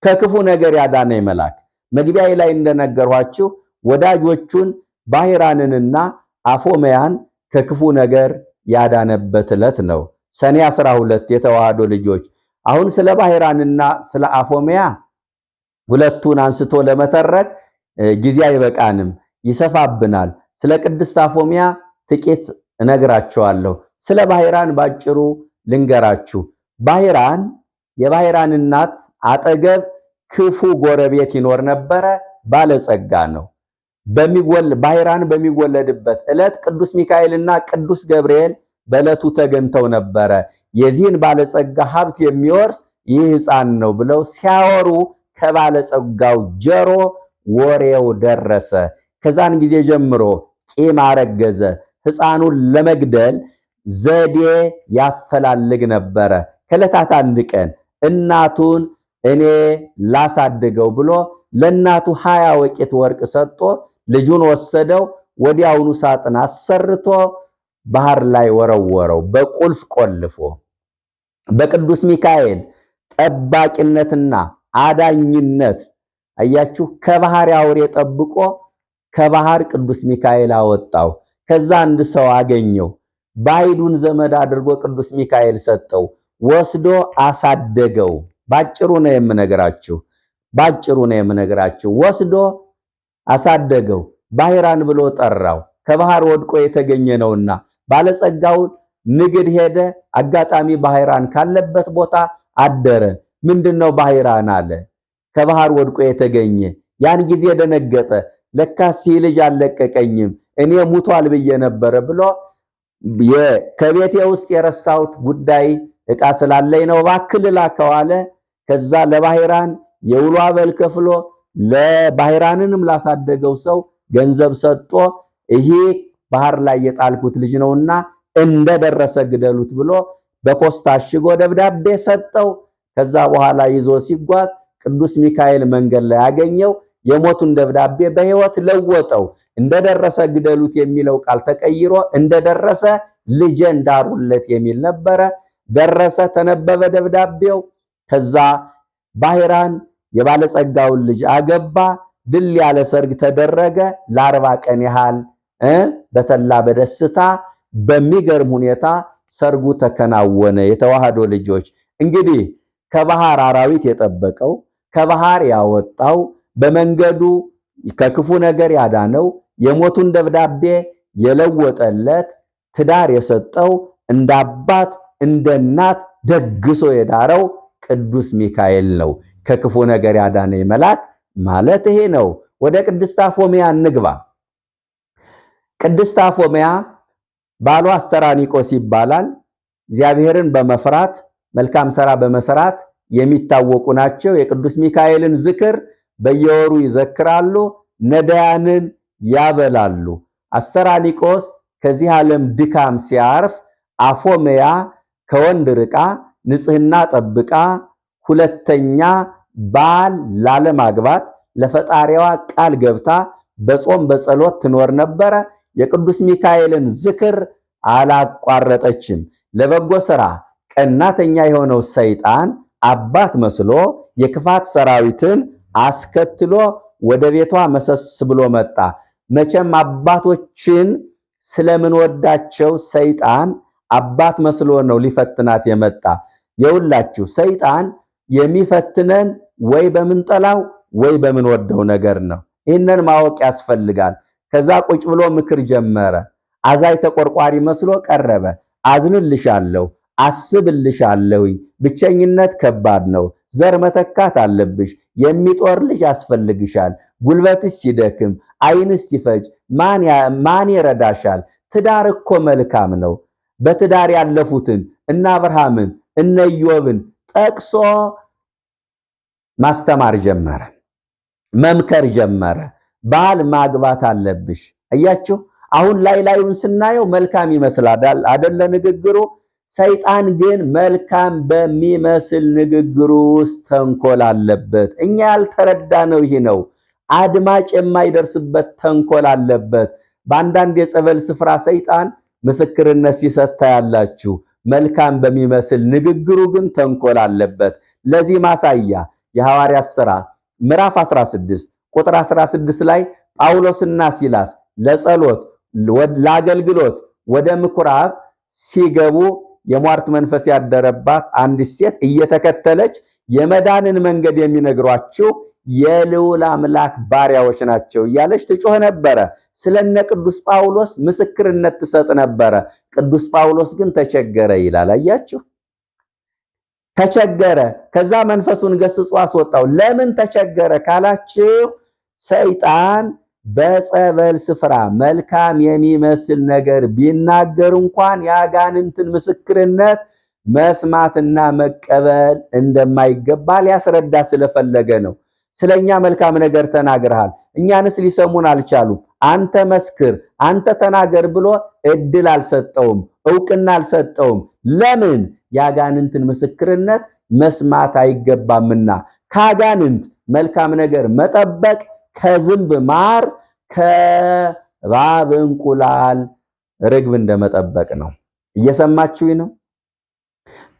ከክፉ ነገር ያዳነ መልአክ መግቢያዬ ላይ እንደነገርኋችሁ ወዳጆቹን ባህራንንና አፎመያን ከክፉ ነገር ያዳነበት ዕለት ነው። ሰኔ 12 የተዋህዶ ልጆች አሁን ስለ ባህራንና ስለ አፎመያ ሁለቱን አንስቶ ለመተረክ ጊዜ አይበቃንም፣ ይሰፋብናል። ስለ ቅድስት አፎመያ ጥቂት እነግራችኋለሁ። ስለ ባህራን ባጭሩ ልንገራችሁ። ባህራን የባህራን እናት አጠገብ ክፉ ጎረቤት ይኖር ነበረ። ባለጸጋ ነው። ባህራን በሚወለድበት ዕለት ቅዱስ ሚካኤልና ቅዱስ ገብርኤል በዕለቱ ተገኝተው ነበረ። የዚህን ባለጸጋ ሀብት የሚወርስ ይህ ሕፃን ነው ብለው ሲያወሩ ከባለጸጋው ጆሮ ወሬው ደረሰ። ከዛን ጊዜ ጀምሮ ቂም አረገዘ። ሕፃኑን ለመግደል ዘዴ ያፈላልግ ነበረ። ከዕለታት አንድ ቀን እናቱን እኔ ላሳድገው ብሎ ለእናቱ 20 ወቄት ወርቅ ሰጥቶ ልጁን ወሰደው። ወዲያውኑ ሳጥን አሰርቶ ባህር ላይ ወረወረው፣ በቁልፍ ቆልፎ። በቅዱስ ሚካኤል ጠባቂነትና አዳኝነት አያችሁ፣ ከባህር አውሬ ጠብቆ ከባህር ቅዱስ ሚካኤል አወጣው። ከዛ አንድ ሰው አገኘው። ባይዱን ዘመድ አድርጎ ቅዱስ ሚካኤል ሰጠው። ወስዶ አሳደገው። ባጭሩ ነው የምነግራችሁ። ወስዶ አሳደገው። ባህራን ብሎ ጠራው። ከባህር ወድቆ የተገኘ ነውና ባለጸጋውን ንግድ ሄደ። አጋጣሚ ባህራን ካለበት ቦታ አደረ። ምንድነው ባህራን አለ። ከባህር ወድቆ የተገኘ። ያን ጊዜ ደነገጠ። ለካስ ልጅ አልለቀቀኝም፣ እኔ ሙቷል ብዬ ነበር ብሎ ከቤቴ ውስጥ የረሳሁት ጉዳይ ዕቃ ስላለኝ ነው እባክህ ላከው አለ። ከዛ ለባህራን የውሎ አበል ከፍሎ ለባህራንንም ላሳደገው ሰው ገንዘብ ሰጥቶ ይሄ ባህር ላይ የጣልኩት ልጅ ነውና እንደደረሰ ግደሉት ብሎ በፖስታ አሽጎ ደብዳቤ ሰጠው። ከዛ በኋላ ይዞ ሲጓዝ ቅዱስ ሚካኤል መንገድ ላይ ያገኘው። የሞቱን ደብዳቤ በሕይወት ለወጠው። እንደደረሰ ግደሉት የሚለው ቃል ተቀይሮ እንደደረሰ ልጄን ዳሩለት የሚል ነበረ። ደረሰ፣ ተነበበ ደብዳቤው። ከዛ ባህራን የባለጸጋውን ልጅ አገባ። ድል ያለ ሰርግ ተደረገ። ለ40 ቀን ያህል በተላ በደስታ በሚገርም ሁኔታ ሰርጉ ተከናወነ። የተዋህዶ ልጆች እንግዲህ ከባህር አራዊት የጠበቀው፣ ከባህር ያወጣው፣ በመንገዱ ከክፉ ነገር ያዳነው፣ የሞቱን ደብዳቤ የለወጠለት፣ ትዳር የሰጠው፣ እንደ አባት እንደ እናት ደግሶ የዳረው ቅዱስ ሚካኤል ነው። ከክፉ ነገር ያዳነ መልአክ ማለት ይሄ ነው። ወደ ቅድስት አፎመያ እንግባ። ቅድስት አፎመያ ባሏ አስተራኒቆስ ይባላል። እግዚአብሔርን በመፍራት መልካም ሥራ በመስራት የሚታወቁ ናቸው። የቅዱስ ሚካኤልን ዝክር በየወሩ ይዘክራሉ፣ ነዳያንን ያበላሉ። አስተራኒቆስ ከዚህ ዓለም ድካም ሲያርፍ አፎመያ ከወንድ ርቃ ንጽህና ጠብቃ ሁለተኛ ባል ላለማግባት ለፈጣሪዋ ቃል ገብታ በጾም በጸሎት ትኖር ነበረ። የቅዱስ ሚካኤልን ዝክር አላቋረጠችም። ለበጎ ሥራ ቀናተኛ የሆነው ሰይጣን አባት መስሎ የክፋት ሰራዊትን አስከትሎ ወደ ቤቷ መሰስ ብሎ መጣ። መቼም አባቶችን ስለምንወዳቸው ሰይጣን አባት መስሎ ነው ሊፈትናት የመጣ። የሁላችሁ ሰይጣን የሚፈትነን ወይ በምንጠላው ወይ በምንወደው ነገር ነው። ይህንን ማወቅ ያስፈልጋል። ከዛ ቁጭ ብሎ ምክር ጀመረ። አዛይ ተቆርቋሪ መስሎ ቀረበ። አዝንልሻለሁ፣ አስብልሻለሁ፣ ብቸኝነት ከባድ ነው፣ ዘር መተካት አለብሽ፣ የሚጦር ልጅ ያስፈልግሻል፣ ጉልበትሽ ሲደክም ዓይንሽ ሲፈጅ ማን ይረዳሻል? ትዳር እኮ መልካም ነው። በትዳር ያለፉትን እነ አብርሃምን እነ ኢዮብን ጠቅሶ ማስተማር ጀመረ፣ መምከር ጀመረ። ባል ማግባት አለብሽ። አያችሁ፣ አሁን ላዩን ስናየው መልካም ይመስላል አይደለ ንግግሩ። ሰይጣን ግን መልካም በሚመስል ንግግሩ ውስጥ ተንኮል አለበት። እኛ ያልተረዳነው ይሄ ነው። አድማጭ የማይደርስበት ተንኮል አለበት። በአንዳንድ የጸበል ስፍራ ሰይጣን ምስክርነት ሲሰጥ ያላችሁ፣ መልካም በሚመስል ንግግሩ ግን ተንኮል አለበት። ለዚህ ማሳያ የሐዋርያት ሥራ ምዕራፍ 16 ቁጥር 16 ላይ ጳውሎስና ሲላስ ለጸሎት ለአገልግሎት ወደ ምኩራብ ሲገቡ የሟርት መንፈስ ያደረባት አንዲት ሴት እየተከተለች የመዳንን መንገድ የሚነግሯችሁ የልዑል አምላክ ባሪያዎች ናቸው እያለች ትጮህ ነበረ። ስለነ ቅዱስ ጳውሎስ ምስክርነት ትሰጥ ነበረ። ቅዱስ ጳውሎስ ግን ተቸገረ ይላል። አያችሁ፣ ተቸገረ። ከዛ መንፈሱን ገስጾ አስወጣው። ለምን ተቸገረ ካላችሁ ሰይጣን በጸበል ስፍራ መልካም የሚመስል ነገር ቢናገር እንኳን ያጋንንትን ምስክርነት መስማትና መቀበል እንደማይገባ ሊያስረዳ ስለፈለገ ነው። ስለኛ መልካም ነገር ተናግረሃል፣ እኛንስ ሊሰሙን አልቻሉም። አንተ መስክር፣ አንተ ተናገር ብሎ እድል አልሰጠውም፣ እውቅና አልሰጠውም። ለምን? ያጋንንትን ምስክርነት መስማት አይገባምና። ካጋንንት መልካም ነገር መጠበቅ ከዝንብ ማር ከባብ እንቁላል ርግብ እንደመጠበቅ ነው። እየሰማችሁኝ ነው?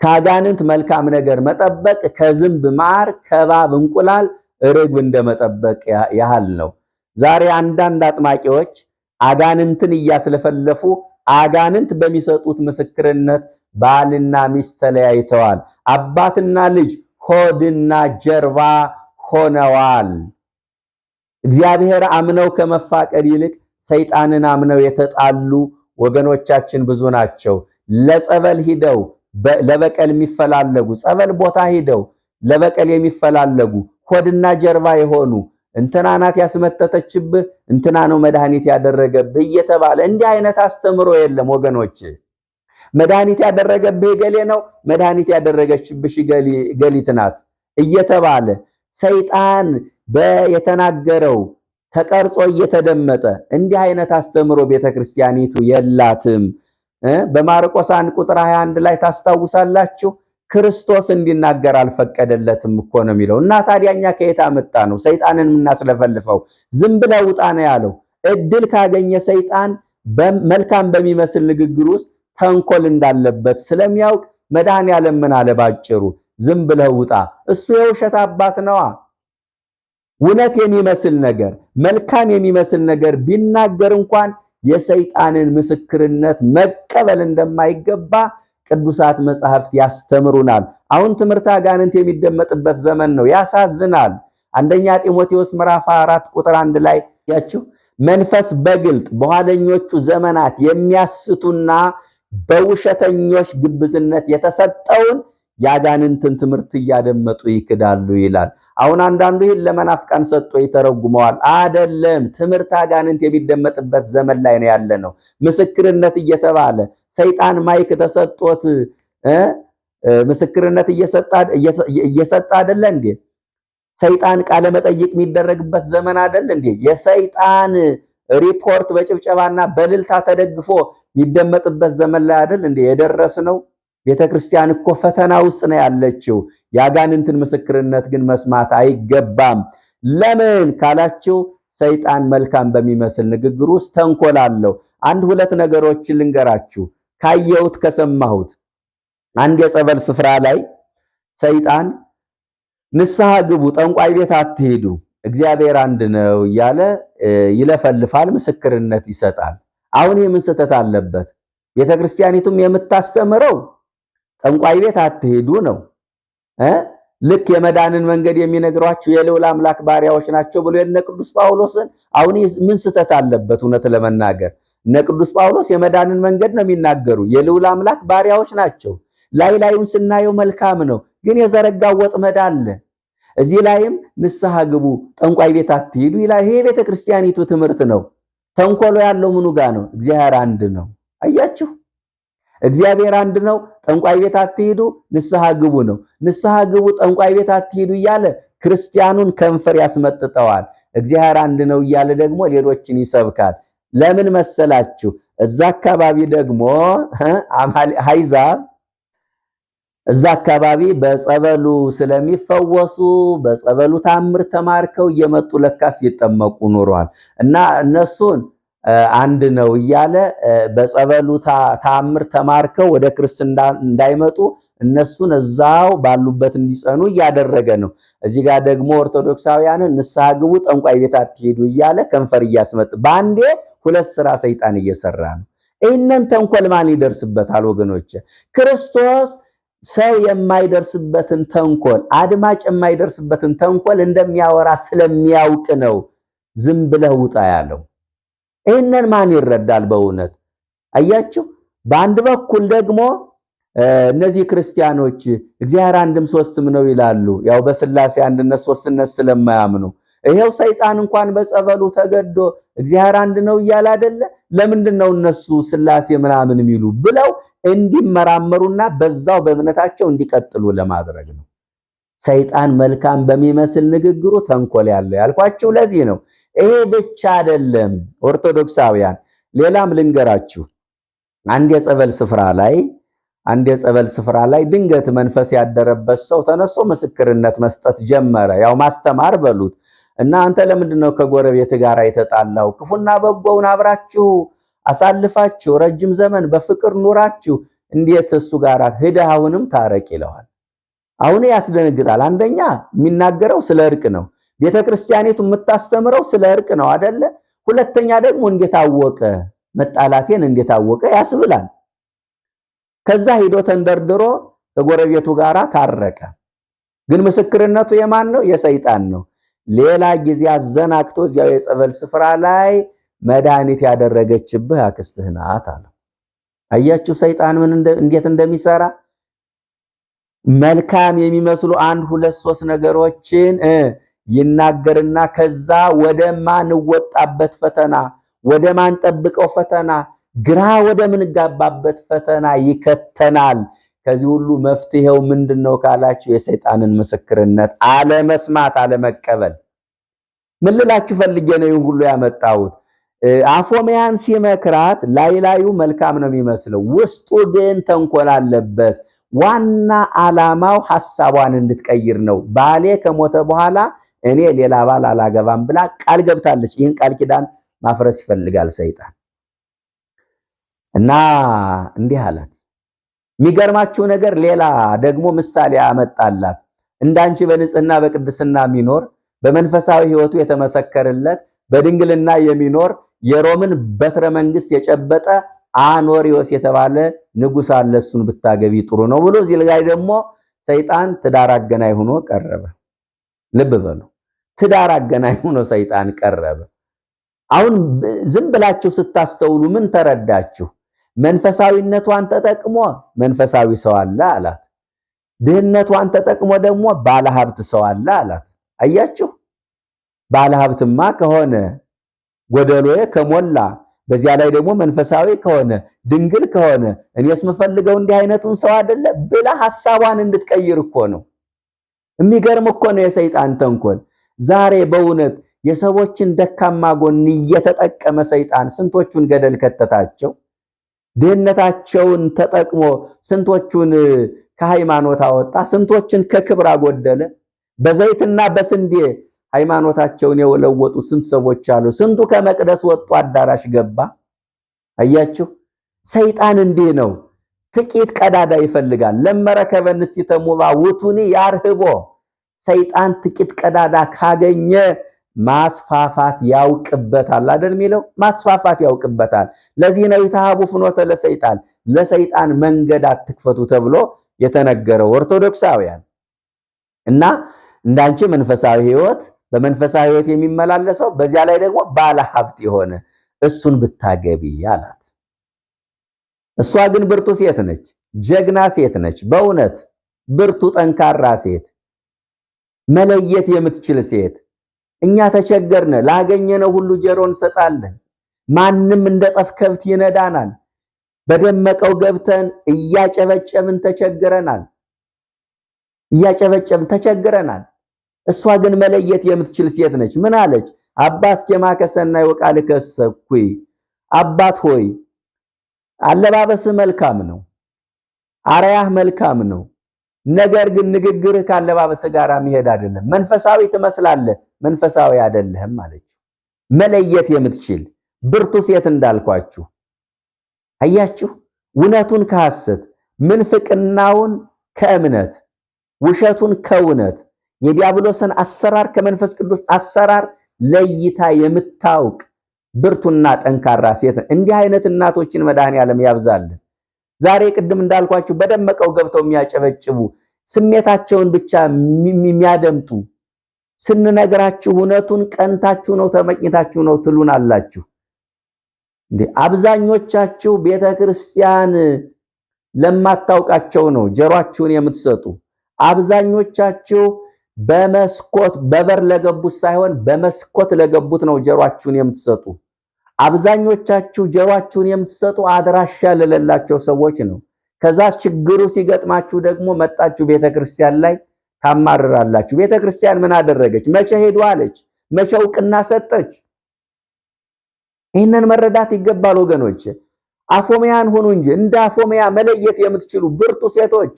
ካጋንንት መልካም ነገር መጠበቅ ከዝንብ ማር ከባብ እንቁላል ርግብ እንደመጠበቅ ያህል ነው። ዛሬ አንዳንድ አጥማቂዎች አጋንንትን እያስለፈለፉ አጋንንት በሚሰጡት ምስክርነት ባልና ሚስት ተለያይተዋል። አባትና ልጅ ሆድና ጀርባ ሆነዋል። እግዚአብሔር አምነው ከመፋቀር ይልቅ ሰይጣንን አምነው የተጣሉ ወገኖቻችን ብዙ ናቸው። ለጸበል ሂደው ለበቀል የሚፈላለጉ፣ ጸበል ቦታ ሂደው ለበቀል የሚፈላለጉ ሆድና ጀርባ የሆኑ እንትና ናት ያስመተተችብህ፣ እንትና ነው መድኃኒት ያደረገብህ እየተባለ እንዲህ አይነት አስተምሮ የለም ወገኖች። መድኃኒት ያደረገብህ ገሌ ነው፣ መድኃኒት ያደረገችብሽ ገሊት ናት እየተባለ ሰይጣን የተናገረው ተቀርጾ እየተደመጠ እንዲህ አይነት አስተምሮ ቤተክርስቲያኒቱ የላትም። በማርቆስ 1:21 ላይ ታስታውሳላችሁ፣ ክርስቶስ እንዲናገር አልፈቀደለትም እኮ ነው የሚለው። እና ታዲያኛ ከየት አመጣ ነው ሰይጣንን የምናስለፈልፈው? ዝም ብለህ ውጣ ነው ያለው። እድል ካገኘ ሰይጣን መልካም በሚመስል ንግግር ውስጥ ተንኮል እንዳለበት ስለሚያውቅ መድኃኔዓለም ምን አለ ባጭሩ? ዝም ብለህ ውጣ። እሱ የውሸት አባት ነዋ። እውነት የሚመስል ነገር መልካም የሚመስል ነገር ቢናገር እንኳን የሰይጣንን ምስክርነት መቀበል እንደማይገባ ቅዱሳት መጻሕፍት ያስተምሩናል። አሁን ትምህርተ አጋንንት የሚደመጥበት ዘመን ነው። ያሳዝናል። አንደኛ ጢሞቴዎስ ምዕራፍ 4:1 ላይ ያችሁ መንፈስ በግልጥ በኋለኞቹ ዘመናት የሚያስቱና በውሸተኞች ግብዝነት የተሰጠውን ያጋንንትን ትምህርት እያደመጡ ይክዳሉ ይላል። አሁን አንዳንዱ ይህን ለመናፍቃን ሰጥቶ ይተረጉመዋል። አይደለም፣ ትምህርት አጋንንት የሚደመጥበት ዘመን ላይ ነው ያለነው። ምስክርነት እየተባለ ሰይጣን ማይክ ተሰጥቶት ምስክርነት እየሰጠ አይደለ እንዴ? ሰይጣን ቃለ መጠይቅ የሚደረግበት ዘመን አይደል እንዴ? የሰይጣን ሪፖርት በጭብጨባና በልልታ ተደግፎ የሚደመጥበት ዘመን ላይ አይደል እንዴ የደረስነው? ቤተክርስቲያን እኮ ፈተና ውስጥ ነው ያለችው። ያጋንንትን ምስክርነት ግን መስማት አይገባም። ለምን ካላችሁ ሰይጣን መልካም በሚመስል ንግግር ውስጥ ተንኮል አለው። አንድ ሁለት ነገሮችን ልንገራችሁ ካየሁት ከሰማሁት። አንድ የጸበል ስፍራ ላይ ሰይጣን ንስሐ ግቡ፣ ጠንቋይ ቤት አትሄዱ፣ እግዚአብሔር አንድ ነው እያለ ይለፈልፋል፣ ምስክርነት ይሰጣል። አሁን ይህ ምን ስህተት አለበት? ቤተክርስቲያኒቱም የምታስተምረው ጠንቋይ ቤት አትሄዱ ነው። ልክ የመዳንን መንገድ የሚነግሯችሁ የልዑል አምላክ ባሪያዎች ናቸው ብሎ የነ ቅዱስ ጳውሎስን አሁን ምን ስህተት አለበት? እውነት ለመናገር እነ ቅዱስ ጳውሎስ የመዳንን መንገድ ነው የሚናገሩ፣ የልዑል አምላክ ባሪያዎች ናቸው። ላዩን ስናየው መልካም ነው፣ ግን የዘረጋው ወጥመድ አለ። እዚህ ላይም ንስሐ ግቡ፣ ጠንቋይ ቤት አትሄዱ ይላል። ይሄ ቤተክርስቲያኒቱ ትምህርት ነው። ተንኮሎ ያለው ምኑ ጋር ነው? እግዚአብሔር አንድ ነው። አያችሁ፣ እግዚአብሔር አንድ ነው። ጠንቋይ ቤት አትሄዱ፣ ንስሐ ግቡ ነው። ንስሐ ግቡ፣ ጠንቋይ ቤት አትሄዱ እያለ ክርስቲያኑን ከንፈር ያስመጥጠዋል። እግዚአብሔር አንድ ነው እያለ ደግሞ ሌሎችን ይሰብካል። ለምን መሰላችሁ? እዛ አካባቢ ደግሞ አሕዛብ እዛ አካባቢ በጸበሉ ስለሚፈወሱ በጸበሉ ታምር ተማርከው እየመጡ ለካስ ይጠመቁ ኖረዋል። እና እነሱን አንድ ነው እያለ በጸበሉ ታምር ተማርከው ወደ ክርስትና እንዳይመጡ እነሱን እዛው ባሉበት እንዲጸኑ እያደረገ ነው። እዚህ ጋር ደግሞ ኦርቶዶክሳውያንን ንስሐ ግቡ፣ ጠንቋይ ቤት አትሄዱ እያለ ከንፈር እያስመጥ በአንዴ ሁለት ስራ ሰይጣን እየሰራ ነው። ይህንን ተንኮል ማን ይደርስበታል ወገኖች? ክርስቶስ ሰው የማይደርስበትን ተንኮል አድማጭ የማይደርስበትን ተንኮል እንደሚያወራ ስለሚያውቅ ነው ዝም ብለህ ውጣ ያለው። ይህንን ማን ይረዳል በእውነት? አያችሁ። በአንድ በኩል ደግሞ እነዚህ ክርስቲያኖች እግዚአብሔር አንድም ሶስትም ነው ይላሉ። ያው በስላሴ አንድነት ሶስትነት ስለማያምኑ ይሄው ሰይጣን እንኳን በጸበሉ ተገዶ እግዚአብሔር አንድ ነው እያለ አይደለ? ለምንድነው እነሱ ስላሴ ምናምን የሚሉ ብለው እንዲመራመሩና በዛው በእምነታቸው እንዲቀጥሉ ለማድረግ ነው። ሰይጣን መልካም በሚመስል ንግግሩ ተንኮል ያለው ያልኳችሁ ለዚህ ነው። ይሄ ብቻ አይደለም ኦርቶዶክሳውያን፣ ሌላም ልንገራችሁ። አንድ የጸበል ስፍራ ላይ ድንገት መንፈስ ያደረበት ሰው ተነስቶ ምስክርነት መስጠት ጀመረ። ያው ማስተማር በሉት እና አንተ ለምንድነው ከጎረቤት ጋር የተጣላው? ክፉና በጎውን አብራችሁ አሳልፋችሁ ረጅም ዘመን በፍቅር ኑራችሁ እንዴት እሱ ጋር ሄደህ አሁንም ታረቅ ይለዋል። አሁን ያስደነግጣል። አንደኛ የሚናገረው ስለ እርቅ ነው። ቤተክርስቲያኒቱ የምታስተምረው ስለ እርቅ ነው አይደለ? ሁለተኛ ደግሞ እንዴት አወቀ መጣላቴን እንዴት አወቀ ያስብላል። ከዛ ሄዶ ተንደርድሮ ከጎረቤቱ ጋር ታረቀ። ግን ምስክርነቱ የማን ነው? የሰይጣን ነው። ሌላ ጊዜ አዘናክቶ እዚያው የጸበል ስፍራ ላይ መድኃኒት ያደረገችብህ አክስትህ ናት አለ። አያችሁ ሰይጣን እንዴት እንደሚሰራ። መልካም የሚመስሉ አንድ ሁለት ሶስት ነገሮችን ይናገርና ከዛ ወደ ማን ወጣበት ፈተና፣ ወደ ማን ጠብቀው ፈተና፣ ግራ ወደ ምን ጋባበት ፈተና ይከተናል። ከዚህ ሁሉ መፍትሄው ምንድነው ካላችሁ የሰይጣንን ምስክርነት አለመስማት፣ አለመቀበል። ምን ልላችሁ ፈልጌ ነው ይሁን ሁሉ ያመጣሁት? አፎሚያን ሲመክራት ላይላዩ መልካም ነው የሚመስለው፣ ውስጡ ግን ተንኮል አለበት። ዋና ዓላማው ሐሳቧን እንድትቀይር ነው። ባሌ ከሞተ በኋላ እኔ ሌላ ባል አላገባም ብላ ቃል ገብታለች። ይህን ቃል ኪዳን ማፍረስ ይፈልጋል ሰይጣን እና እንዲህ አላት። የሚገርማችሁ ነገር ሌላ ደግሞ ምሳሌ አመጣላት። እንዳንቺ በንጽህና በቅድስና የሚኖር በመንፈሳዊ ሕይወቱ የተመሰከረለት በድንግልና የሚኖር የሮምን በትረ መንግስት የጨበጠ አኖሪዎስ የተባለ ንጉስ አለ፣ እሱን ብታገቢ ጥሩ ነው ብሎ እዚህ ላይ ደግሞ ሰይጣን ትዳር አገናኝ ሆኖ ቀረበ። ልብ በሉ፣ ትዳር አገናኝ ሆኖ ሰይጣን ቀረበ። አሁን ዝም ብላችሁ ስታስተውሉ ምን ተረዳችሁ? መንፈሳዊነቷን ተጠቅሞ መንፈሳዊ ሰው አለ አላት። ድህነቷን ተጠቅሞ ደግሞ ባለሀብት ሰው አለ አላት። አያችሁ፣ ባለሀብትማ ከሆነ ጎደሎዬ ከሞላ፣ በዚያ ላይ ደግሞ መንፈሳዊ ከሆነ ድንግል ከሆነ እኔስ የምፈልገው እንዲህ አይነቱን ሰው አይደለ ብላ ሐሳቧን እንድትቀይር እኮ ነው። የሚገርም እኮ ነው የሰይጣን ተንኮል። ዛሬ በእውነት የሰዎችን ደካማ ጎን እየተጠቀመ ሰይጣን ስንቶቹን ገደል ከተታቸው። ድህነታቸውን ተጠቅሞ ስንቶቹን ከሃይማኖት አወጣ፣ ስንቶችን ከክብር አጎደለ። በዘይትና በስንዴ ሃይማኖታቸውን የወለወጡ ስንት ሰዎች አሉ። ስንቱ ከመቅደስ ወጡ አዳራሽ ገባ። አያችሁ ሰይጣን እንዲህ ነው። ጥቂት ቀዳዳ ይፈልጋል። ለመረከበ ንስቲተ ሙባ ውቱኒ ያርህቦ። ሰይጣን ጥቂት ቀዳዳ ካገኘ ማስፋፋት ያውቅበታል አይደል የሚለው? ማስፋፋት ያውቅበታል። ለዚህ ነው ይታሃቡ ፍኖተ ለሰይጣን፣ ለሰይጣን መንገድ አትክፈቱ ተብሎ የተነገረው። ኦርቶዶክሳውያን እና እንዳንቺ መንፈሳዊ ሕይወት በመንፈሳዊ ሕይወት የሚመላለሰው በዚያ ላይ ደግሞ ባለ ሀብት የሆነ እሱን ብታገቢ አላት። እሷ ግን ብርቱ ሴት ነች፣ ጀግና ሴት ነች። በእውነት ብርቱ ጠንካራ ሴት፣ መለየት የምትችል ሴት። እኛ ተቸገርነ፣ ላገኘነው ሁሉ ጀሮ እንሰጣለን። ማንም እንደ ጠፍ ከብት ይነዳናል። በደመቀው ገብተን እያጨበጨብን ተቸግረናል። ተቸግረናል። እሷ ግን መለየት የምትችል ሴት ነች። ምን አለች? አባ እስኬማ ከሰናይ ወቃል ከሰኩይ። አባት ሆይ አለባበስህ መልካም ነው፣ አርያህ መልካም ነው። ነገር ግን ንግግርህ ካለባበስህ ጋር መሄድ አይደለም። መንፈሳዊ ትመስላለህ፣ መንፈሳዊ አይደለህም አለች። መለየት የምትችል ብርቱ ሴት እንዳልኳችሁ። አያችሁ፣ እውነቱን ከሐሰት፣ ምንፍቅናውን ከእምነት፣ ውሸቱን ከእውነት፣ የዲያብሎስን አሰራር ከመንፈስ ቅዱስ አሰራር ለይታ የምታውቅ ብርቱና ጠንካራ ሴት። እንዲህ አይነት እናቶችን መድኃኔዓለም ያብዛልን። ዛሬ ቅድም እንዳልኳችሁ በደመቀው ገብተው የሚያጨበጭቡ ስሜታቸውን ብቻ የሚያደምጡ ስንነግራችሁ እውነቱን ቀንታችሁ ነው ተመቅኝታችሁ ነው ትሉናላችሁ። እንዴ አብዛኞቻችሁ ቤተክርስቲያን ለማታውቃቸው ነው ጀሯችሁን የምትሰጡ። አብዛኞቻችሁ በመስኮት በበር ለገቡት ሳይሆን በመስኮት ለገቡት ነው ጀሯችሁን የምትሰጡ። አብዛኞቻችሁ ጀሯችሁን የምትሰጡ አድራሻ ለሌላቸው ሰዎች ነው። ከዛ ችግሩ ሲገጥማችሁ ደግሞ መጣችሁ ቤተክርስቲያን ላይ ታማርራላችሁ። ቤተክርስቲያን ምን አደረገች? መቼ ሄዱ አለች? መቼ እውቅና ሰጠች? ይህንን መረዳት ይገባል ወገኖች። አፎሚያን ሁኑ እንጂ እንደ አፎሚያ መለየት የምትችሉ ብርቱ ሴቶች፣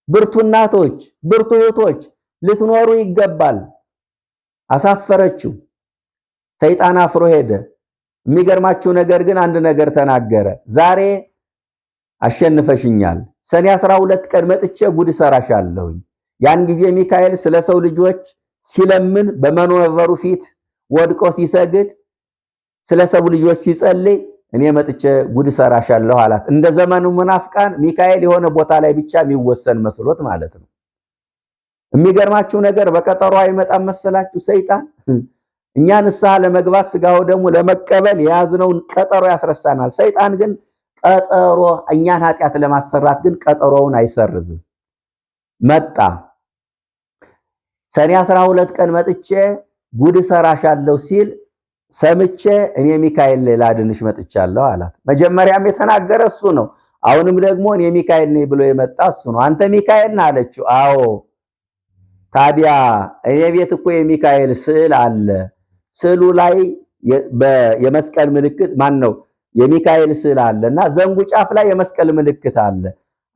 ብርቱ እናቶች፣ ብርቱ እህቶች ልትኖሩ ይገባል። አሳፈረችው። ሰይጣን አፍሮ ሄደ። የሚገርማችሁ ነገር ግን አንድ ነገር ተናገረ። ዛሬ አሸንፈሽኛል፣ ሰኔ 12 ቀን መጥቼ ጉድ ሰራሻለሁ። ያን ጊዜ ሚካኤል ስለ ሰው ልጆች ሲለምን በመንበሩ ፊት ወድቆ ሲሰግድ ስለ ሰው ልጆች ሲጸልይ እኔ መጥቼ ጉድ ሰራሻለሁ አላት። እንደ ዘመኑ ሙናፍቃን ሚካኤል የሆነ ቦታ ላይ ብቻ የሚወሰን መስሎት ማለት ነው። የሚገርማችሁ ነገር በቀጠሮ አይመጣም መሰላችሁ ሰይጣን። እኛ ንስሐ ለመግባት ስጋው ደግሞ ለመቀበል የያዝነውን ቀጠሮ ያስረሳናል። ሰይጣን ግን ቀጠሮ እኛን ኃጢአት ለማሰራት ግን ቀጠሮውን አይሰርዝም። መጣ። ሰኔ 12 ቀን መጥቼ ጉድ ሰራሻለሁ ሲል ሰምቼ እኔ ሚካኤል ላድንሽ መጥቻለሁ አላት። መጀመሪያም የተናገረ እሱ ነው። አሁንም ደግሞ እኔ ሚካኤል ነኝ ብሎ የመጣ እሱ ነው። አንተ ሚካኤል ነህ አለችው። አዎ ታዲያ እኔ ቤት እኮ የሚካኤል ስዕል አለ። ስዕሉ ላይ የመስቀል ምልክት ማን ነው? የሚካኤል ስዕል አለና ዘንጉ ጫፍ ላይ የመስቀል ምልክት አለ።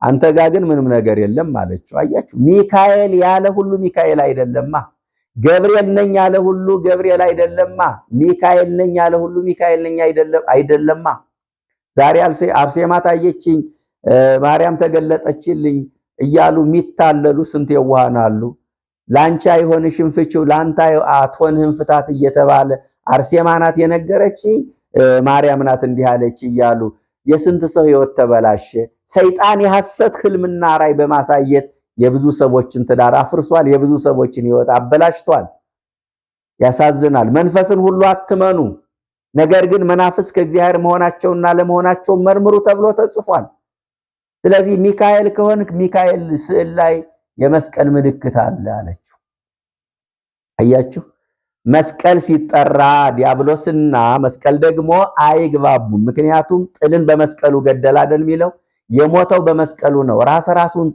አንተ ጋር ግን ምንም ነገር የለም አለችው። አያችሁ ሚካኤል ያለ ሁሉ ሚካኤል አይደለማ። ገብርኤል ነኝ ያለ ሁሉ ገብርኤል አይደለማ። ሚካኤል ነኝ ያለ ሁሉ ሚካኤል ነኝ አይደለማ። ዛሬ አርሴማ ታየችኝ፣ ማርያም ተገለጠችልኝ እያሉ የሚታለሉ ስንት የዋሃን አሉ። ላንቺ አይሆንሽም ፍቺው፣ ላንተ አትሆንህም ፍታት እየተባለ አርሴማ ናት የነገረች ማርያም ናት እንዲህ አለች እያሉ የስንት ሰው ሕይወት ተበላሸ። ሰይጣን የሐሰት ህልምና ራይ በማሳየት የብዙ ሰዎችን ትዳር አፍርሷል። የብዙ ሰዎችን ሕይወት አበላሽቷል። ያሳዝናል። መንፈስን ሁሉ አትመኑ፣ ነገር ግን መናፍስ ከእግዚአብሔር መሆናቸውና ለመሆናቸው መርምሩ ተብሎ ተጽፏል። ስለዚህ ሚካኤል ከሆንክ ሚካኤል ስዕል ላይ የመስቀል ምልክት አለ አለችው። አያችሁ መስቀል ሲጠራ ዲያብሎስና መስቀል ደግሞ አይግባቡም። ምክንያቱም ጥልን በመስቀሉ ገደል አይደል የሚለው፣ የሞተው በመስቀሉ ነው። ራሱን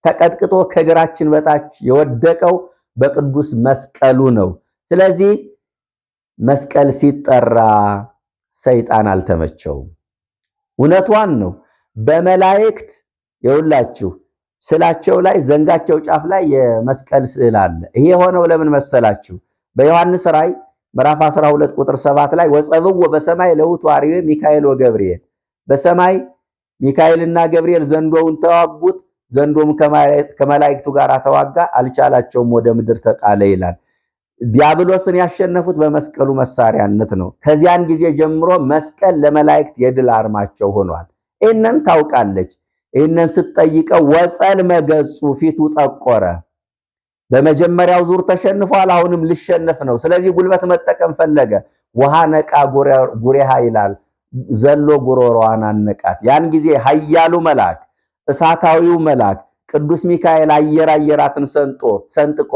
ተቀጥቅጦ ከእግራችን በታች የወደቀው በቅዱስ መስቀሉ ነው። ስለዚህ መስቀል ሲጠራ ሰይጣን አልተመቸውም። እውነቷን ነው። በመላእክት የውላችሁ ስላቸው ላይ ዘንጋቸው ጫፍ ላይ የመስቀል ስዕል አለ። ይሄ የሆነው ለምን መሰላችሁ? በዮሐንስ ራእይ ምዕራፍ 12 ቁጥር 7 ላይ ወጸብው በሰማይ ለውቱ አርዌ ሚካኤል ወገብርኤል፣ በሰማይ ሚካኤልና ገብርኤል ዘንዶውን ተዋጉት፣ ዘንዶም ከመላእክቱ ጋር ተዋጋ፣ አልቻላቸውም፣ ወደ ምድር ተጣለ ይላል። ዲያብሎስን ያሸነፉት በመስቀሉ መሳሪያነት ነው። ከዚያን ጊዜ ጀምሮ መስቀል ለመላእክት የድል አርማቸው ሆኗል። ይህንን ታውቃለች። ይህንን ስትጠይቀው ወጸል መገጹ ፊቱ ጠቆረ። በመጀመሪያው ዙር ተሸንፏል። አሁንም ልሸነፍ ነው። ስለዚህ ጉልበት መጠቀም ፈለገ። ውሃ ነቃ ጉሬሃ ይላል። ዘሎ ጉሮሮዋን አነቃት። ያን ጊዜ ኃያሉ መልአክ እሳታዊው መልአክ ቅዱስ ሚካኤል አየራትን ሰንጥቆ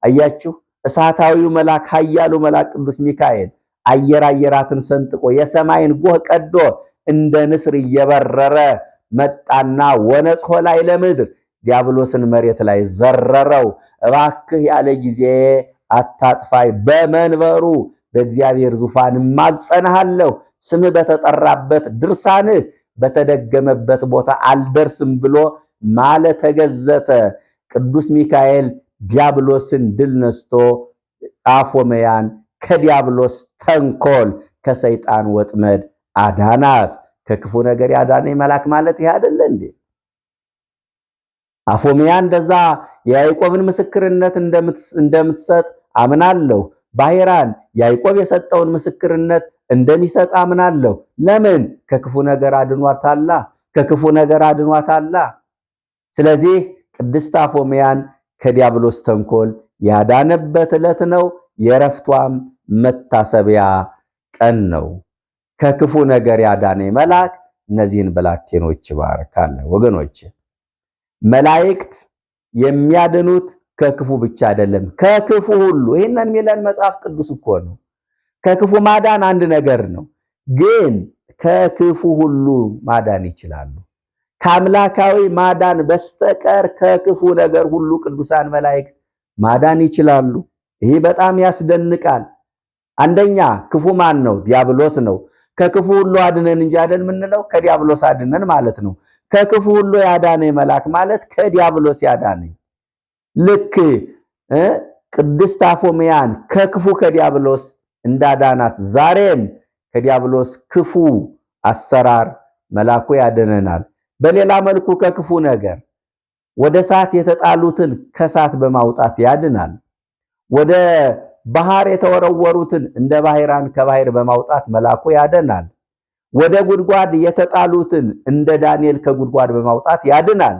አያችሁ። እሳታዊው መልአክ ኃያሉ መልአክ ቅዱስ ሚካኤል አየራትን ሰንጥቆ የሰማይን ጎህ ቀዶ እንደ ንስር እየበረረ መጣና ወነጽሖ ላይ ለምድር ዲያብሎስን መሬት ላይ ዘረረው። እባክህ ያለ ጊዜ አታጥፋይ፣ በመንበሩ በእግዚአብሔር ዙፋን ማጸናሃለሁ፣ ስም በተጠራበት ድርሳንህ በተደገመበት ቦታ አልደርስም ብሎ ማለት ተገዘተ። ቅዱስ ሚካኤል ዲያብሎስን ድል ነስቶ አፎመያን ከዲያብሎስ ተንኮል ከሰይጣን ወጥመድ አዳናት። ከክፉ ነገር ያዳነኝ መልአክ ማለት ይሄ አይደለ እንዴ? አፎሚያ እንደዛ የያዕቆብን ምስክርነት እንደምትሰጥ አምናለሁ። ባሕራን ያዕቆብ የሰጠውን ምስክርነት እንደሚሰጥ አምናለሁ። ለምን? ከክፉ ነገር አድኗታላ፣ ከክፉ ነገር አድኗታላ። ስለዚህ ቅድስት አፎምያን ከዲያብሎስ ተንኮል ያዳነበት ዕለት ነው። የዕረፍቷም መታሰቢያ ቀን ነው። ከክፉ ነገር ያዳነ መልአክ እነዚህን ብላቴኖች ይባርካል። ወገኖች መላእክት የሚያድኑት ከክፉ ብቻ አይደለም፣ ከክፉ ሁሉ። ይሄንን የሚለን መጽሐፍ ቅዱስ እኮ ነው። ከክፉ ማዳን አንድ ነገር ነው፣ ግን ከክፉ ሁሉ ማዳን ይችላሉ። ከአምላካዊ ማዳን በስተቀር ከክፉ ነገር ሁሉ ቅዱሳን መላእክት ማዳን ይችላሉ። ይሄ በጣም ያስደንቃል። አንደኛ ክፉ ማን ነው? ዲያብሎስ ነው። ከክፉ ሁሉ አድነን እንጂ አይደል የምንለው፣ ከዲያብሎስ አድነን ማለት ነው። ከክፉ ሁሉ ያዳነ መልአክ ማለት ከዲያብሎስ ያዳነ። ልክ ቅድስት አፎምያን ከክፉ ከዲያብሎስ እንዳዳናት ዛሬም ከዲያብሎስ ክፉ አሰራር መልአኩ ያድነናል። በሌላ መልኩ ከክፉ ነገር ወደ እሳት የተጣሉትን ከእሳት በማውጣት ያድናል። ወደ ባህር የተወረወሩትን እንደ ባሕራን ከባሕር በማውጣት መልአኩ ያድናል። ወደ ጉድጓድ የተጣሉትን እንደ ዳንኤል ከጉድጓድ በማውጣት ያድናል።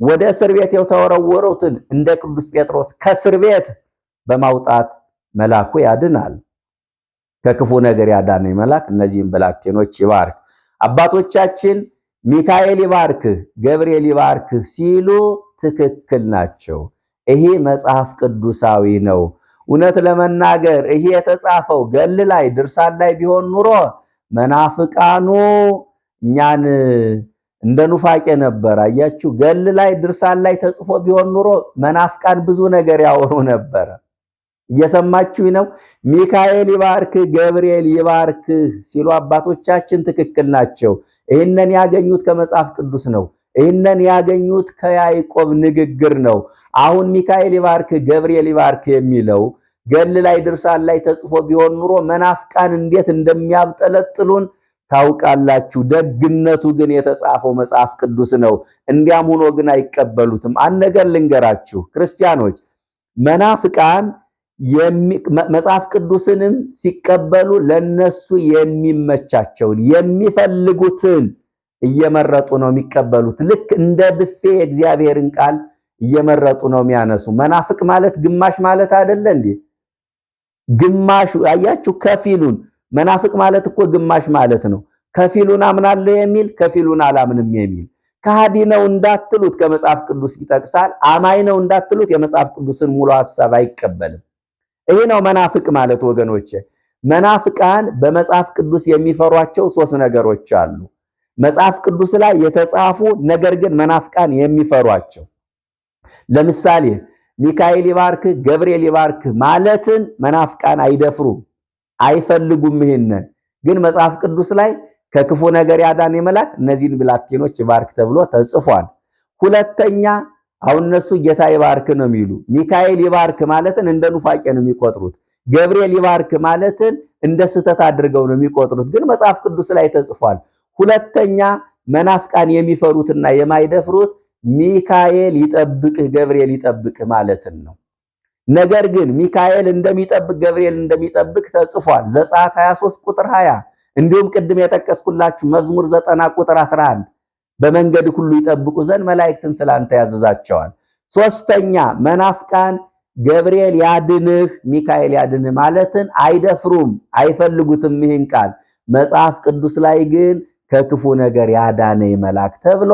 ወደ እስር ቤት የተወረወሩትን እንደ ቅዱስ ጴጥሮስ ከእስር ቤት በማውጣት መልአኩ ያድናል። ከክፉ ነገር ያዳነ መልአክ እነዚህን ብላቴኖች ይባርክ። አባቶቻችን ሚካኤል ይባርክህ፣ ገብርኤል ይባርክህ ሲሉ ትክክል ናቸው። ይሄ መጽሐፍ ቅዱሳዊ ነው። እውነት ለመናገር ይሄ የተጻፈው ገል ላይ ድርሳን ላይ ቢሆን ኑሮ መናፍቃኑ እኛን እንደ ኑፋቄ ነበር። አያችሁ፣ ገል ላይ ድርሳን ላይ ተጽፎ ቢሆን ኑሮ መናፍቃን ብዙ ነገር ያወሩ ነበር። እየሰማችሁ ነው። ሚካኤል ይባርክህ፣ ገብርኤል ይባርክህ ሲሉ አባቶቻችን ትክክል ናቸው። ይህንን ያገኙት ከመጽሐፍ ቅዱስ ነው። ይህንን ያገኙት ከያዕቆብ ንግግር ነው። አሁን ሚካኤል ይባርክህ፣ ገብርኤል ይባርክህ የሚለው ገል ላይ ድርሳን ላይ ተጽፎ ቢሆን ኑሮ መናፍቃን እንዴት እንደሚያብጠለጥሉን ታውቃላችሁ። ደግነቱ ግን የተጻፈው መጽሐፍ ቅዱስ ነው። እንዲያም ሆኖ ግን አይቀበሉትም። አንድ ነገር ልንገራችሁ ክርስቲያኖች፣ መናፍቃን መጽሐፍ ቅዱስንም ሲቀበሉ ለነሱ የሚመቻቸውን የሚፈልጉትን እየመረጡ ነው የሚቀበሉት። ልክ እንደ ብፌ የእግዚአብሔርን ቃል እየመረጡ ነው የሚያነሱ። መናፍቅ ማለት ግማሽ ማለት አይደለ እንዴ? ግማሹ አያችሁ፣ ከፊሉን መናፍቅ ማለት እኮ ግማሽ ማለት ነው። ከፊሉን አምናለሁ የሚል ከፊሉን አላምንም የሚል። ከሃዲ ነው እንዳትሉት ከመጽሐፍ ቅዱስ ይጠቅሳል። አማኝ ነው እንዳትሉት የመጽሐፍ ቅዱስን ሙሉ ሐሳብ አይቀበልም። ይሄ ነው መናፍቅ ማለት ወገኖቼ። መናፍቃን በመጽሐፍ ቅዱስ የሚፈሯቸው ሶስት ነገሮች አሉ። መጽሐፍ ቅዱስ ላይ የተጻፉ ነገር ግን መናፍቃን የሚፈሯቸው። ለምሳሌ ሚካኤል ይባርክህ፣ ገብርኤል ይባርክህ ማለትን መናፍቃን አይደፍሩም፣ አይፈልጉም። ይሄንን ግን መጽሐፍ ቅዱስ ላይ ከክፉ ነገር ያዳነ መልአክ እነዚህን ብላቴኖች ይባርክ ተብሎ ተጽፏል። ሁለተኛ አሁን እነሱ ጌታ ይባርክ ነው የሚሉ። ሚካኤል ይባርክ ማለትን እንደ ኑፋቄ ነው የሚቆጥሩት። ገብርኤል ይባርክ ማለትን እንደ ስህተት አድርገው ነው የሚቆጥሩት። ግን መጽሐፍ ቅዱስ ላይ ተጽፏል። ሁለተኛ መናፍቃን የሚፈሩትና የማይደፍሩት ሚካኤል ይጠብቅህ፣ ገብርኤል ይጠብቅህ ማለትን ነው። ነገር ግን ሚካኤል እንደሚጠብቅ ገብርኤል እንደሚጠብቅ ተጽፏል። ዘጸአት 23 ቁጥር 20 እንዲሁም ቅድም የጠቀስኩላችሁ መዝሙር 90 ቁጥር 11 በመንገድ ሁሉ ይጠብቁ ዘንድ መላእክትን ስላንተ ያዘዛቸዋል። ሶስተኛ መናፍቃን ገብርኤል ያድንህ፣ ሚካኤል ያድንህ ማለትን አይደፍሩም፣ አይፈልጉትም። ይህን ቃል መጽሐፍ ቅዱስ ላይ ግን ከክፉ ነገር ያዳነ መልአክ ተብሎ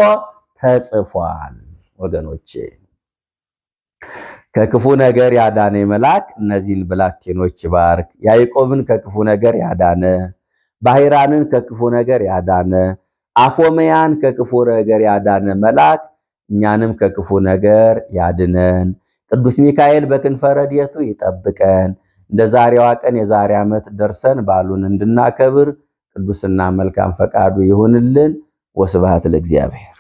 ተጽፏል። ወገኖቼ ከክፉ ነገር ያዳነ መልአክ እነዚህን ብላቴኖች ይባርክ። ያዕቆብን ከክፉ ነገር ያዳነ፣ ባሕራንን ከክፉ ነገር ያዳነ፣ አፎምያን ከክፉ ነገር ያዳነ መልአክ እኛንም ከክፉ ነገር ያድነን። ቅዱስ ሚካኤል በክንፈ ረድኤቱ ይጠብቀን። እንደ ዛሬዋ ቀን የዛሬ ዓመት ደርሰን በዓሉን እንድናከብር ቅዱስና መልካም ፈቃዱ ይሁንልን። ወስብሐት ለእግዚአብሔር።